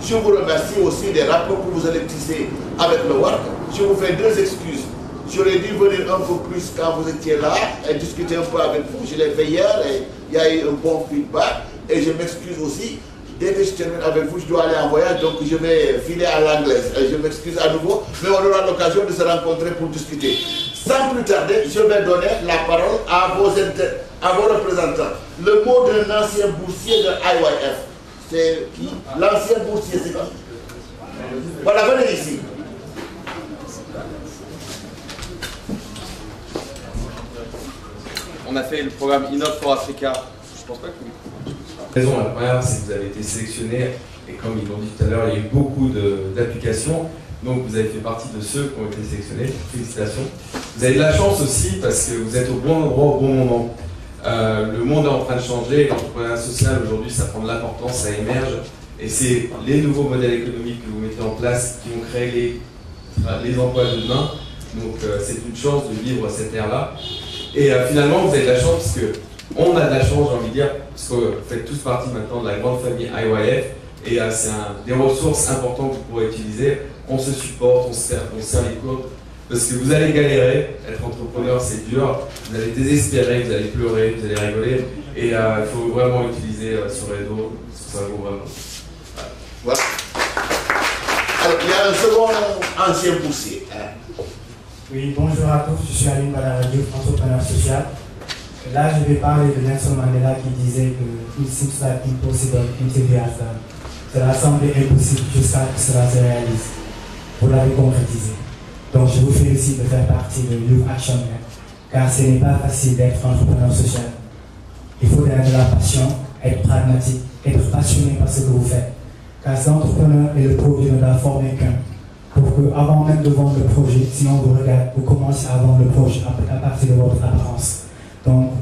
Je vous remercie aussi des rapports que vous allez tisser avec le WAC. Je vous fais 2 excuses. J'aurais dû venir un peu plus quand vous étiez là et discuter un peu avec vous. Je l'ai fait hier et il y a eu un bon feedback. Et je m'excuse aussi. Dès que je termine avec vous, je dois aller en voyage, donc je vais filer à l'anglaise. Je m'excuse à nouveau, mais on aura l'occasion de se rencontrer pour discuter. Sans plus tarder, je vais donner la parole à vos représentants. Le mot d'un ancien boursier de IYF. C'est qui? L'ancien boursier, c'est qui? Voilà, venez ici. On a fait le programme Innov for Africa. Je pense pas que oui. Raison, la première, c'est que vous avez été sélectionné, et comme ils l'ont dit tout à l'heure, il y a eu beaucoup d'applications, donc vous avez fait partie de ceux qui ont été sélectionnés. Félicitations. Vous avez de la chance aussi parce que vous êtes au bon endroit au bon moment. Le monde est en train de changer, l'entrepreneuriat social aujourd'hui, ça prend de l'importance, ça émerge, et c'est les nouveaux modèles économiques que vous mettez en place qui vont créer les emplois de demain. Donc c'est une chance de vivre cette ère-là. Et finalement, vous avez de la chance parce que on a de la chance, j'ai envie de dire, parce que vous faites tous partie maintenant de la grande famille IYF, et c'est des ressources importantes que vous pourrez utiliser. On se supporte, on se serre les coudes, parce que vous allez galérer. Être entrepreneur, c'est dur. Vous allez désespérer, vous allez pleurer, vous allez rigoler, et il faut vraiment utiliser ce réseau, parce que ça vaut vraiment. Voilà. Alors, il y a un second ancien boursier. Oui, bonjour à tous, je suis Aline Balaradio, entrepreneur social. Là, je vais parler de Nelson Mandela qui disait que it seems like impossible until it has done. Cela semblait impossible jusqu'à ce que cela se réalise. Vous l'avez concrétisé. Donc, je vous félicite de faire partie de Youth Action Net, car ce n'est pas facile d'être entrepreneur social. Il faut de la passion, être pragmatique, être passionné par ce que vous faites. Car cet entrepreneur et le produit ne doivent former qu'un. Pour que, avant même de vendre le projet, sinon vous commencez à vendre le projet à partir de votre apparence. Donc,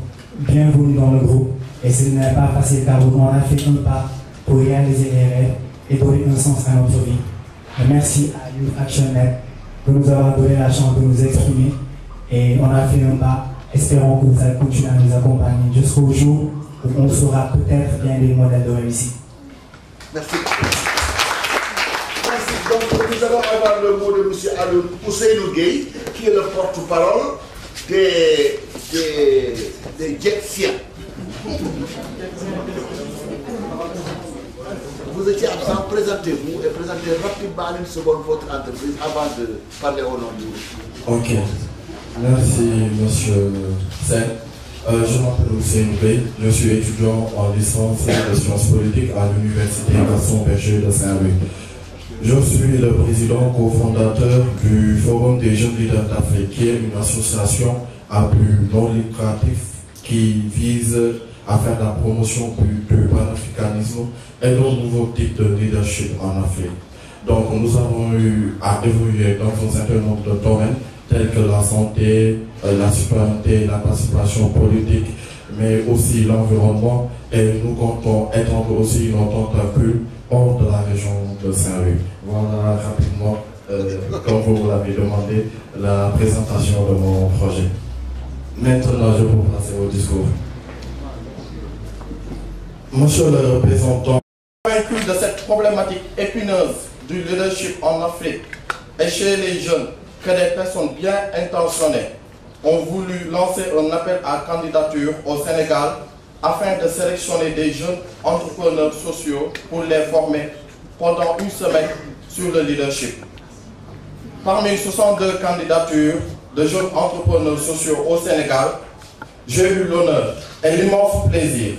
bienvenue dans le groupe. Et ce n'est pas facile car on a fait un pas pour réaliser les rêves et donner un sens à notre vie. Et merci à Youth Action Net de nous avoir donné la chance de nous exprimer. Et on a fait un pas. Espérons que vous allez continuer à nous accompagner jusqu'au jour où on sera peut-être bien des modèles de réussite. Merci. Merci. Donc, nous allons avoir le mot de M. Aloun Ousseinou Gueye, qui est le porte-parole des Jetsiens. Vous étiez absent, présentez-vous et présentez rapidement une seconde votre entreprise avant de parler au nom du groupe. Ok, merci monsieur Sen. Je m'appelle Ousseinou Gueye, je suis étudiant en licence de sciences politiques à l'université Gaston Berger de Saint-Louis. Je suis le président cofondateur du Forum des jeunes leaders d'Afrique, qui est une association à but non lucratif qui vise à faire la promotion du panafricanisme et de nouveaux types de leadership en Afrique. Donc nous avons eu à évoluer dans un certain nombre de domaines tels que la santé, la citoyenneté, la participation politique, mais aussi l'environnement, et nous comptons étendre aussi une entente hors de la région de Saint-Louis. Voilà rapidement, comme vous l'avez demandé, la présentation de mon projet. Maintenant, je vous passer au discours. Monsieur le représentant, convaincu de cette problématique épineuse du leadership en Afrique et chez les jeunes, que des personnes bien intentionnées ont voulu lancer un appel à candidature au Sénégal afin de sélectionner des jeunes entrepreneurs sociaux pour les former pendant une semaine sur le leadership. Parmi 62 candidatures de jeunes entrepreneurs sociaux au Sénégal, j'ai eu l'honneur et l'immense plaisir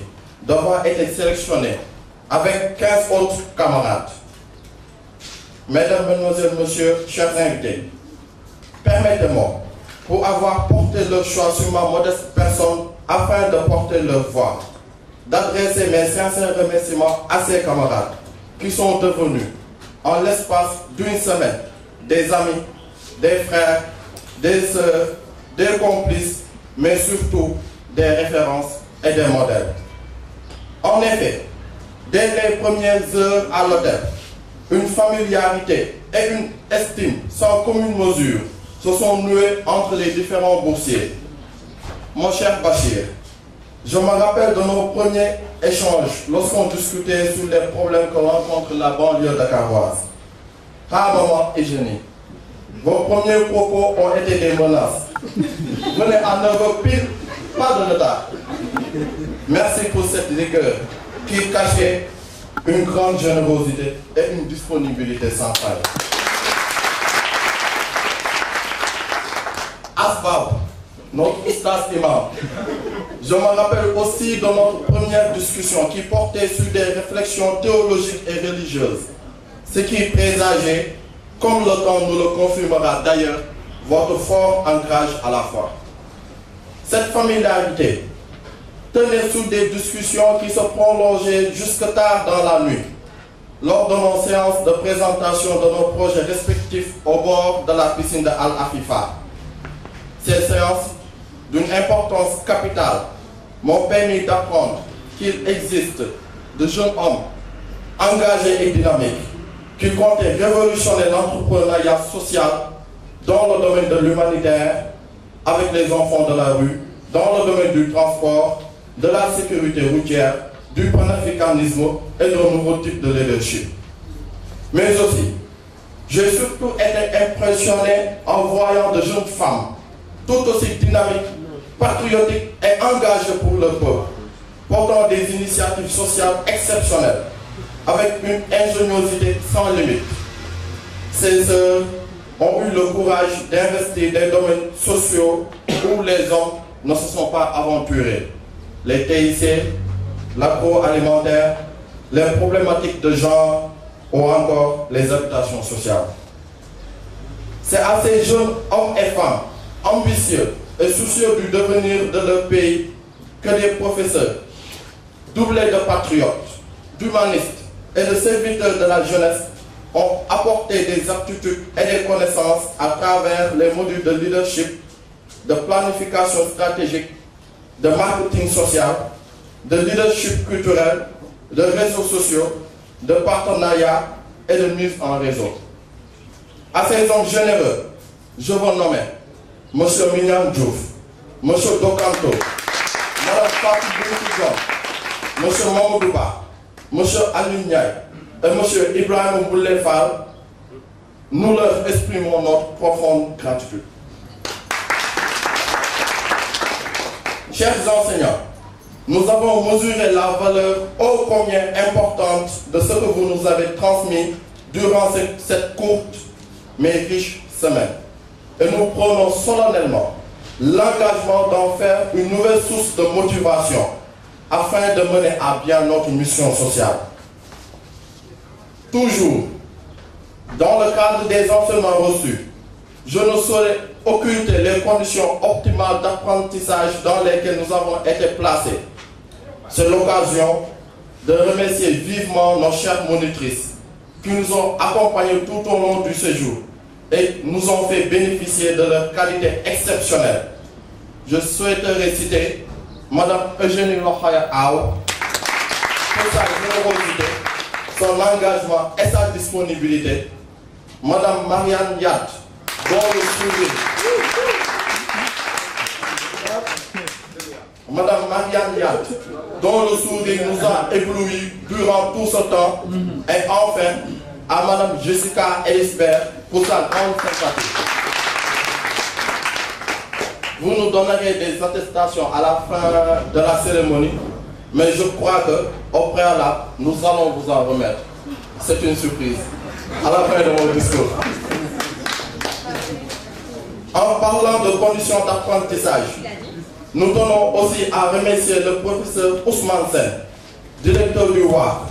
d'avoir été sélectionné avec 15 autres camarades. Mesdames, Mesdemoiselles, Messieurs, chers invités, permettez-moi, pour avoir porté leur choix sur ma modeste personne afin de porter leur voix, d'adresser mes sincères remerciements à ces camarades qui sont devenus, en l'espace d'une semaine, des amis, des frères, des sœurs, des complices, mais surtout des références et des modèles. En effet, dès les premières heures à l'hôtel, une familiarité et une estime sans commune mesure se sont nouées entre les différents boursiers. Mon cher Bachir, Je me rappelle de nos premiers échanges lorsqu'on discutait sur les problèmes que rencontre la banlieue dakaroise. Ah maman et Jenny, vos premiers propos ont été des menaces. Venez à 9h pile, pas de retard. Merci pour cette rigueur qui cachait une grande générosité et une disponibilité sans faille. Asbab, notre oustaz imam. Je me rappelle aussi de notre première discussion qui portait sur des réflexions théologiques et religieuses, ce qui présageait, comme le temps nous le confirmera d'ailleurs, votre fort ancrage à la foi. Cette familiarité tenait sous des discussions qui se prolongeaient jusque tard dans la nuit, lors de nos séances de présentation de nos projets respectifs au bord de la piscine de Al-Afifa. Ces séances, d'une importance capitale, m'ont permis d'apprendre qu'il existe de jeunes hommes engagés et dynamiques qui comptaient révolutionner l'entrepreneuriat social dans le domaine de l'humanitaire, avec les enfants de la rue, dans le domaine du transport, de la sécurité routière, du panafricanisme et de nouveaux types de leadership. Mais aussi, j'ai surtout été impressionné en voyant de jeunes femmes tout aussi dynamiques, patriotiques et engagées pour le peuple, portant des initiatives sociales exceptionnelles, avec une ingéniosité sans limite. Ces sœurs ont eu le courage d'investir dans des domaines sociaux où les hommes ne se sont pas aventurés. Les TIC, l'agroalimentaire, les problématiques de genre ou encore les habitations sociales. C'est à ces jeunes hommes et femmes ambitieux et soucieux du devenir de leur pays que des professeurs, doublés de patriotes, d'humanistes et de serviteurs de la jeunesse ont apporté des aptitudes et des connaissances à travers les modules de leadership, de planification stratégique, de marketing social, de leadership culturel, de réseaux sociaux, de partenariat et de mise en réseau. À ces hommes généreux, je vous nomme M. Mignan Diouf, M. Dokanto, Mme Fatou Boukoudjon, M. Mamoudouba, M. Alioune Ndiaye et M. Ibrahim Boulefal. Nous leur exprimons notre profonde gratitude. Chers enseignants, nous avons mesuré la valeur ô combien importante de ce que vous nous avez transmis durant cette courte mais riche semaine. Et nous prenons solennellement l'engagement d'en faire une nouvelle source de motivation afin de mener à bien notre mission sociale. Toujours, dans le cadre des enseignements reçus, je ne saurais occulter les conditions optimales d'apprentissage dans lesquelles nous avons été placés. C'est l'occasion de remercier vivement nos chères monitrices qui nous ont accompagnés tout au long du séjour et nous ont fait bénéficier de leur qualité exceptionnelle. Je souhaiterais citer Mme Eugénie Lokhaya Ao pour sa générosité, son engagement et sa disponibilité. Mme Marianne Yat, dont le sourire. Madame Marianne Yat, dont le sourire nous a éblouis durant tout ce temps. Et enfin, à Madame Jessica Elisbert pour sa grande sympathie. Vous nous donnerez des attestations à la fin de la cérémonie, mais je crois qu'au préalable, nous allons vous en remettre. C'est une surprise. À la fin de mon discours. En parlant de conditions d'apprentissage, nous tenons aussi à remercier le professeur Ousmane Sen, directeur du WAR,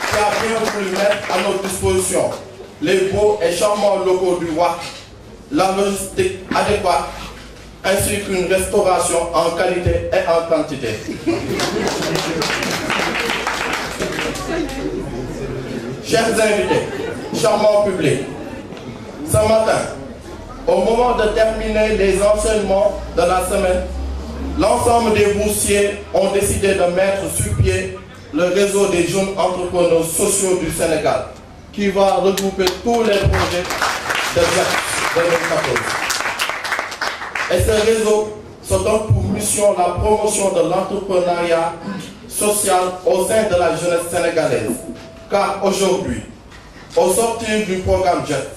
qui a bien voulu mettre à notre disposition les beaux et charmants locaux du WAR, la logistique adéquate, ainsi qu'une restauration en qualité et en quantité. Chers invités, charmants publics, ce matin, au moment de terminer les enseignements de la semaine, l'ensemble des boursiers ont décidé de mettre sur pied le réseau des jeunes entrepreneurs sociaux du Sénégal, qui va regrouper tous les projets de GET 2014. Et ce réseau se donne pour mission la promotion de l'entrepreneuriat social au sein de la jeunesse sénégalaise. Car aujourd'hui, au sortir du programme JET,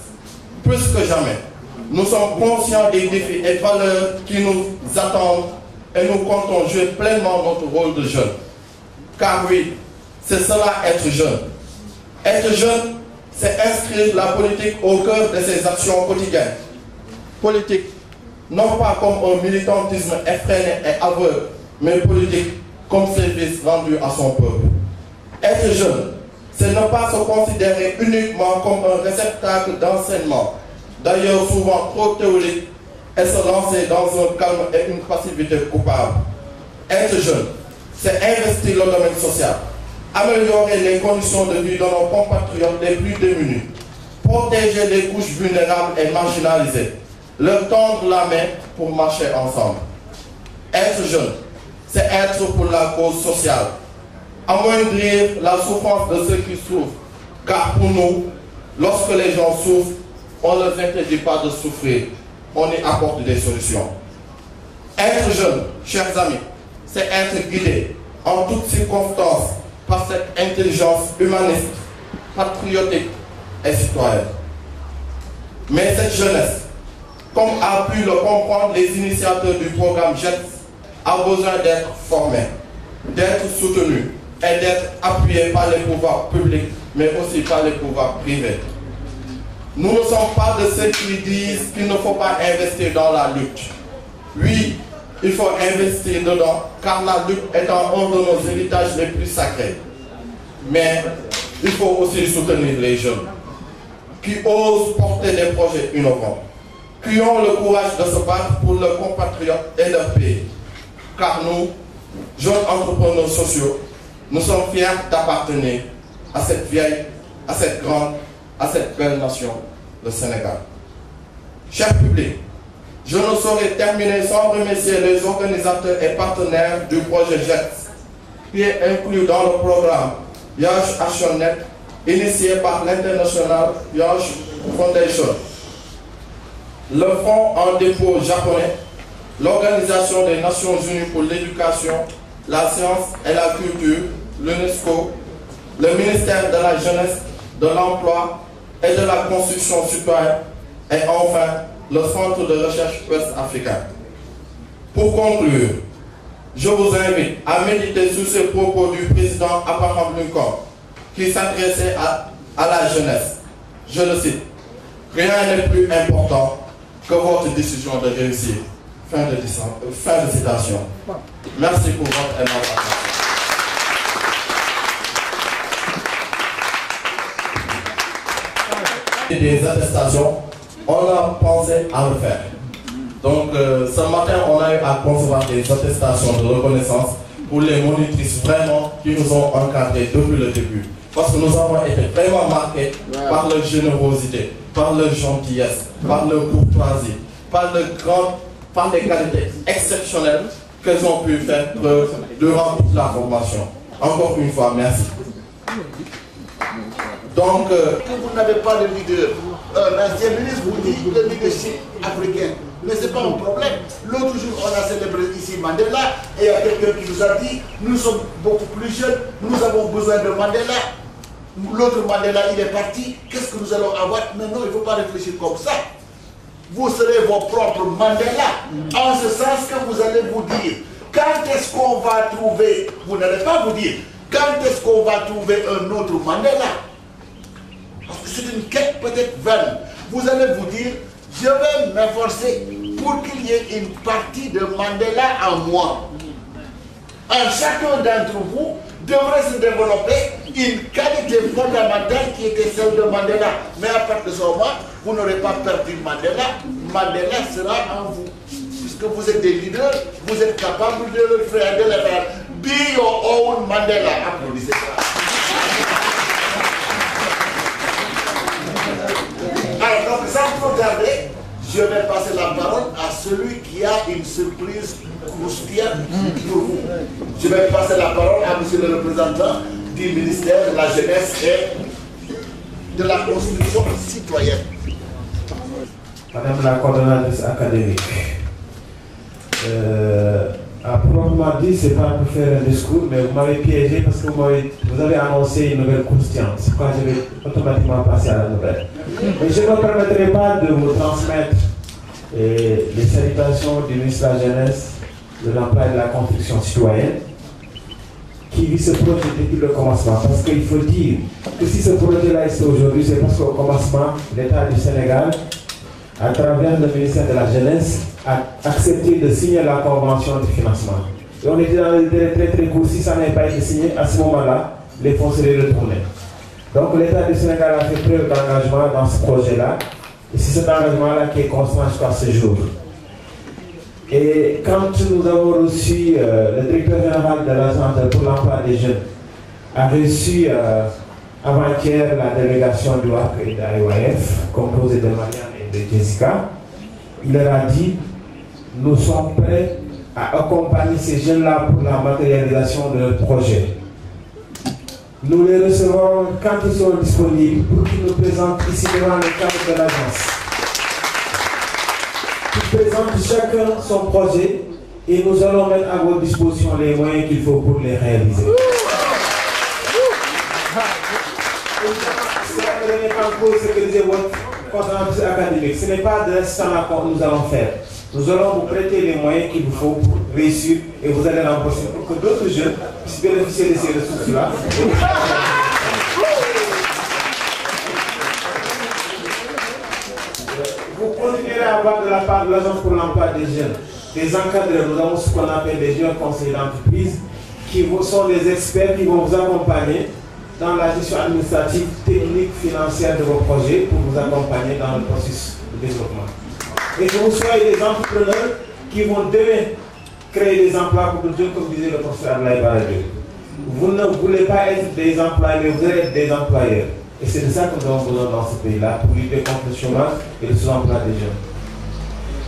plus que jamais, nous sommes conscients des défis et valeurs qui nous attendent et nous comptons jouer pleinement notre rôle de jeune. Car oui, c'est cela être jeune. Être jeune, c'est inscrire la politique au cœur de ses actions quotidiennes. Politique, non pas comme un militantisme effréné et aveugle, mais politique comme service rendu à son peuple. Être jeune, c'est ne pas se considérer uniquement comme un réceptacle d'enseignement, d'ailleurs souvent trop théorique, et se lancer dans un calme et une passivité coupable. Être jeune, c'est investir le domaine social, améliorer les conditions de vie de nos compatriotes les plus démunis, protéger les couches vulnérables et marginalisées, leur tendre la main pour marcher ensemble. Être jeune, c'est être pour la cause sociale, amoindrir la souffrance de ceux qui souffrent, car pour nous, lorsque les gens souffrent, on ne leur interdit pas de souffrir, on y apporte des solutions. Être jeune, chers amis, c'est être guidé en toutes circonstances par cette intelligence humaniste, patriotique et citoyenne. Mais cette jeunesse, comme a pu le comprendre les initiateurs du programme JET, a besoin d'être formée, d'être soutenue et d'être appuyée par les pouvoirs publics, mais aussi par les pouvoirs privés. Nous ne sommes pas de ceux qui disent qu'il ne faut pas investir dans la lutte. Oui, il faut investir dedans, car la lutte est un de nos héritages les plus sacrés. Mais il faut aussi soutenir les jeunes qui osent porter des projets innovants, qui ont le courage de se battre pour leurs compatriotes et leur pays. Car nous, jeunes entrepreneurs sociaux, nous sommes fiers d'appartenir à cette vieille, à cette grande, à cette belle nation, le Sénégal. Cher public, je ne saurais terminer sans remercier les organisateurs et partenaires du projet JET, qui est inclus dans le programme Yash ActionNet, initié par l'International Yash Foundation, le Fonds en dépôt japonais, l'Organisation des Nations Unies pour l'éducation, la science et la culture, l'UNESCO, le ministère de la Jeunesse, de l'Emploi et de la Construction citoyenne, et enfin le Centre de recherche ouest-africain. Pour conclure, je vous invite à méditer sur ces propos du président Abraham Lincoln, qui s'adressait à la jeunesse. Je le cite: « Rien n'est plus important que votre décision de réussir. » Fin de citation. Merci pour votre énorme attention. Des attestations, on a pensé à le faire. Donc ce matin, on a eu à concevoir des attestations de reconnaissance pour les monitrices vraiment qui nous ont encadrés depuis le début. Parce que nous avons été vraiment marqués par leur générosité, par leur gentillesse, par leur courtoisie, par les qualités exceptionnelles qu'elles ont pu faire durant toute la formation. Encore une fois, merci. Donc, vous n'avez pas de leader. L'ancien ministre vous dit le leadership africain. Mais ce n'est pas un problème. L'autre jour, on a célébré ici Mandela et il y a quelqu'un qui nous a dit nous sommes beaucoup plus jeunes, nous avons besoin de Mandela. L'autre Mandela, il est parti. Qu'est-ce que nous allons avoir? Mais non, il ne faut pas réfléchir comme ça. Vous serez vos propres Mandela. En ce sens que vous allez vous dire quand est-ce qu'on va trouver, vous n'allez pas vous dire quand est-ce qu'on va trouver un autre Mandela. Parce que c'est une quête peut-être vaine. Vous allez vous dire, je vais m'efforcer pour qu'il y ait une partie de Mandela en moi. En chacun d'entre vous devrait se développer une qualité fondamentale qui était celle de Mandela. Mais à partir de ce moment, vous n'aurez pas perdu Mandela. Mandela sera en vous. Puisque vous êtes des leaders, vous êtes capables de le faire, de le faire. Be your own Mandela. Applaudissez ça. Alors, donc, sans trop tarder, je vais passer la parole à celui qui a une surprise croustillante pour vous. Je vais passer la parole à monsieur le représentant du ministère de la Jeunesse et de la Construction citoyenne. Madame la coordonnatrice académique, À proprement dit, c'est pas pour faire un discours, mais vous m'avez piégé parce que vous avez annoncé une nouvelle croustillante. C'est pourquoi je vais automatiquement passer à la nouvelle. Mais je ne me permettrai pas de vous transmettre les salutations du ministre de la Jeunesse, de l'Emploi et de la Construction citoyenne, qui vit ce projet depuis le commencement. Parce qu'il faut dire que si ce projet-là est aujourd'hui, c'est parce qu'au commencement, l'État du Sénégal, à travers le ministère de la Jeunesse, a accepté de signer la convention de financement. Et on était dans le délai très très court. Si ça n'avait pas été signé, à ce moment-là, les fonds seraient retournés. Donc l'État du Sénégal a fait preuve d'engagement dans ce projet-là. Et c'est cet engagement-là qui est constant jusqu'à ce jour. Et quand nous avons reçu, le directeur général de l'Agence pour l'emploi des jeunes a reçu avant-hier la délégation du WAC et de l'AIOF, composée de Marianne et de Jessica, il leur a dit: nous sommes prêts à accompagner ces jeunes-là pour la matérialisation de leur projet. Nous les recevrons quand ils seront disponibles pour qu'ils nous présentent ici devant le cadre de l'agence. Ils présentent chacun son projet et nous allons mettre à votre disposition les moyens qu'il faut pour les réaliser. Ce que disait votre conférence académique, ce n'est pas de ça que nous allons faire. Nous allons vous prêter les moyens qu'il vous faut pour réussir et vous allez l'embaucher pour que d'autres jeunes puissent bénéficier de ces ressources-là. Vous continuerez à avoir de la part de l'Agence pour l'emploi des jeunes des encadreurs. Nous avons ce qu'on appelle des jeunes conseillers d'entreprise qui sont des experts qui vont vous accompagner dans la gestion administrative, technique, financière de vos projets pour vous accompagner dans le processus de développement. Et que vous soyez des entrepreneurs qui vont demain créer des emplois pour le jeunes, comme disait le professeur Ablaye Baradou. Vous ne voulez pas être des employés, vous allez être des employeurs. Et c'est de ça que nous avons besoin dans ce pays-là pour lutter contre le chômage et le sous-emploi des jeunes.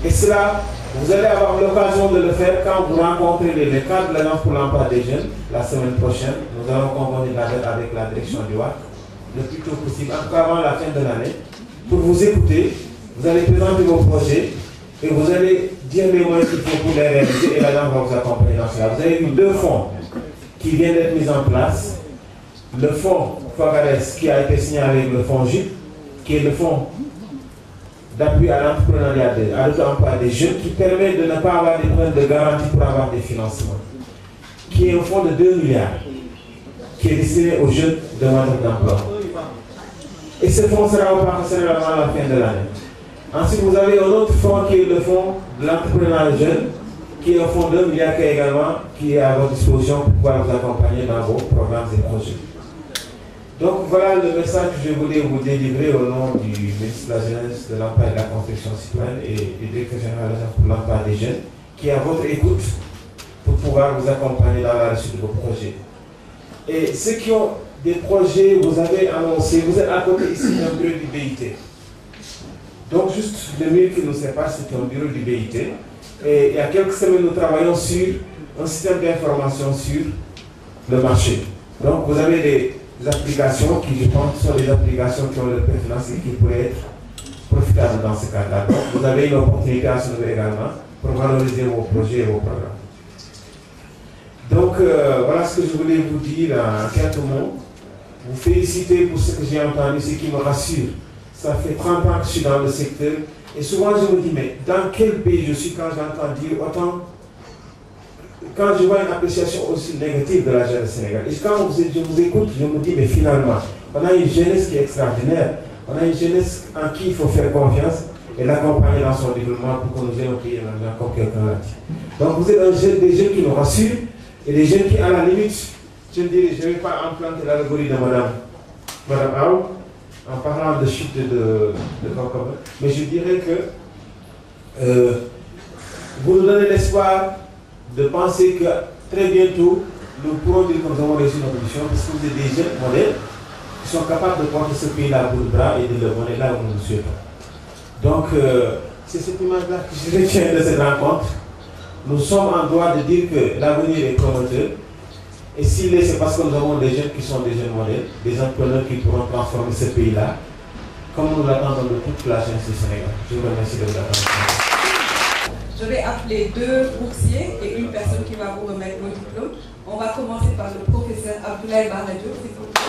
Et cela, vous allez avoir l'occasion de le faire quand vous rencontrez les cadres de l'Agence pour l'emploi des jeunes la semaine prochaine. Nous allons convenir la date avec la direction du WAC le plus tôt possible, en tout cas avant la fin de l'année, pour vous écouter. Vous allez présenter vos projets et vous allez dire les moyens qu'il faut pour les réaliser et l'agence va vous accompagner dans cela. Vous avez vu deux fonds qui viennent d'être mis en place. Le fonds Fagares qui a été signé avec le fonds JUP, qui est le fonds d'appui à l'entrepreneuriat, à l'emploi des jeunes, qui permet de ne pas avoir des problèmes de garantie pour avoir des financements, qui est un fonds de 2 milliards, qui est destiné aux jeunes demandeurs d'emploi. Et ce fonds sera opérationnel avant la fin de l'année. Ensuite, vous avez un autre fonds qui est le fonds de l'entrepreneuriat jeune, qui est un fonds de 2 milliards qui est à votre disposition pour pouvoir vous accompagner dans vos programmes et projets. Donc voilà le message que je voulais vous délivrer au nom du ministre de la Jeunesse, de l'Emploi et de la Construction citoyenne et du directeur général pour l'emploi des jeunes, qui est à votre écoute pour pouvoir vous accompagner dans la réussite de vos projets. Et ceux qui ont des projets, vous avez annoncé, vous êtes à côté ici d'un bureau du BIT. Donc juste le mur qui nous sépare, c'est un bureau du BIT. Et il y a quelques semaines, nous travaillons sur un système d'information sur le marché. Donc vous avez des applications qui, je pense, sont des applications qui ont le préférence et qui pourraient être profitables dans ce cadre-là. Donc vous avez une opportunité à ce niveau également pour valoriser vos projets et vos programmes. Donc voilà ce que je voulais vous dire en quelques mots. Vous féliciter pour ce que j'ai entendu, ce qui me rassure. Ça fait 30 ans que je suis dans le secteur. Et souvent je me dis, mais dans quel pays je suis quand j'entends dire autant, quand je vois une appréciation aussi négative de la jeunesse sénégalaise. Et quand je vous écoute, je me dis, mais finalement, on a une jeunesse qui est extraordinaire. On a une jeunesse en qui il faut faire confiance et l'accompagner dans son développement pour que nous ayons un pays émergent comme quelqu'un l'a dit. Donc vous êtes des jeunes qui nous rassurent et des jeunes qui, à la limite, je ne vais pas implanter l'allégorie de Madame Aou, en parlant de chute de Concombre, mais je dirais que vous nous donnez l'espoir de penser que très bientôt, nous pourrons dire que nous avons réussi notre mission, parce que vous êtes des jeunes modèles qui sont capables de porter ce pays-là pour le bras et de le mener là où nous nous souhaitons. Donc, c'est cette image-là que je retiens de cette rencontre. Nous sommes en droit de dire que l'avenir est prometteur. Et s'il est, c'est parce que nous avons des jeunes qui sont des jeunes modèles, des entrepreneurs qui pourront transformer ce pays-là, comme nous l'attendons de toute la jeunesse du Sénégal. Je vous remercie de votre attention. Je vais appeler 2 boursiers et une personne qui va vous remettre vos diplômes. On va commencer par le professeur Abdoulaye Baradio, s'il vous plaît.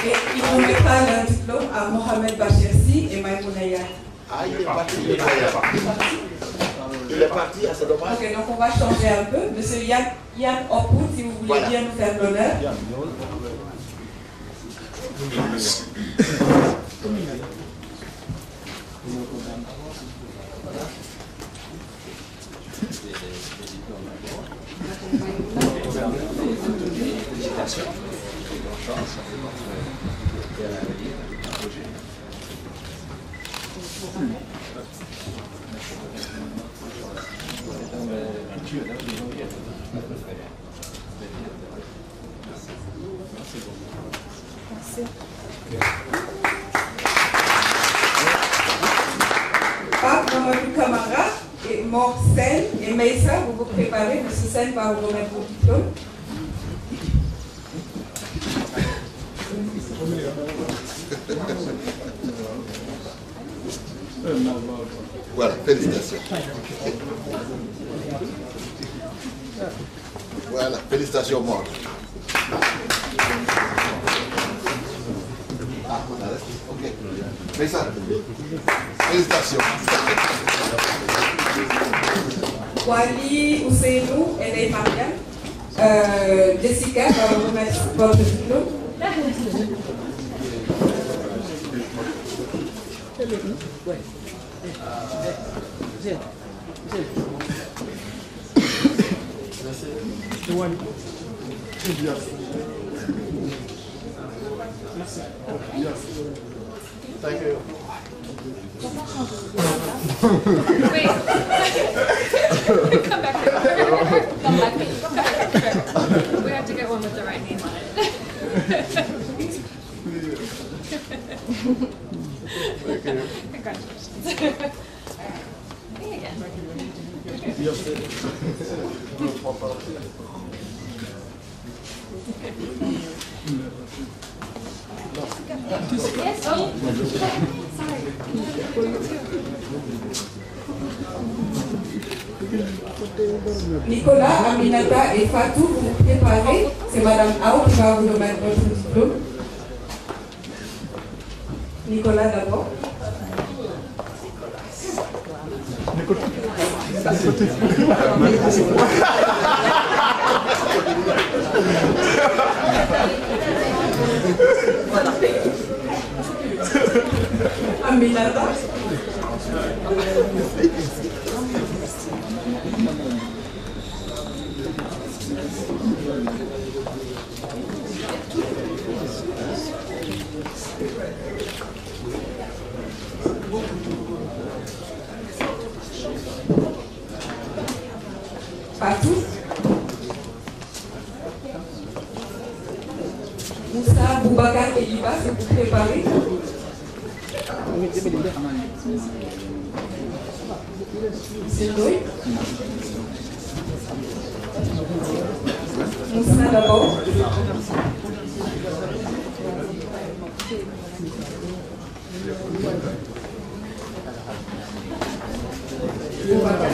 Et il remettra leur diplôme à Mohamed Bachirsi et Maïmouna Yak. Ah, il est parti. Il est parti, c'est dommage. Ok, donc on va changer un peu. Monsieur Yann Opou, si vous voulez bien nous faire l'honneur. Pape Mamadou Kamara et Mor Sen et Meissa, vous vous préparez. Monsieur Sen va vous remettre vos diplômes. Voilà, félicitations. Voilà, félicitations, Mor. Ah, voilà, ok. Mais ça, félicitations. Wali Ousseinou et les Mariam. Jessica va vous remettre votre diplôme. Thank you. Wait. Come back here. Come back here. Come back here. We have to get one with the right name on it. Congratulations. Me again. Yes, oh. Sorry. Nicolas, Aminata et Fatou, vous vous préparez. C'est Madame Aou qui va vous remettre votre diplôme. Nicolas d'abord. Aminata. Fatou. Moussa, Boubacar et Liba, c'est vous préparez. C'est Loïc. Moussa d'abord. Boubacar.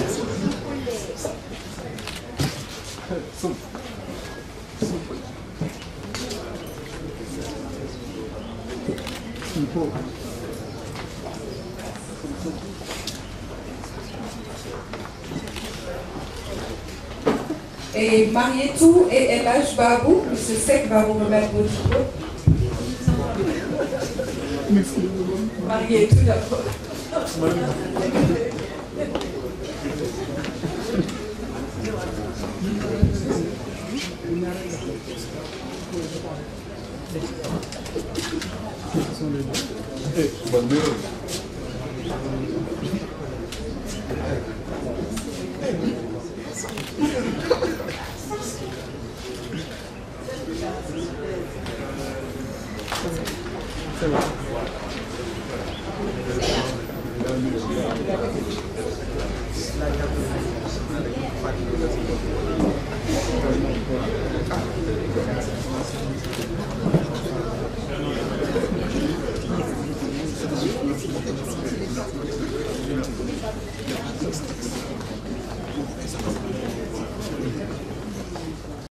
Et Marietou et Elage Babou, M. Sek va vous remettre vos diplômes. Marietou d'abord.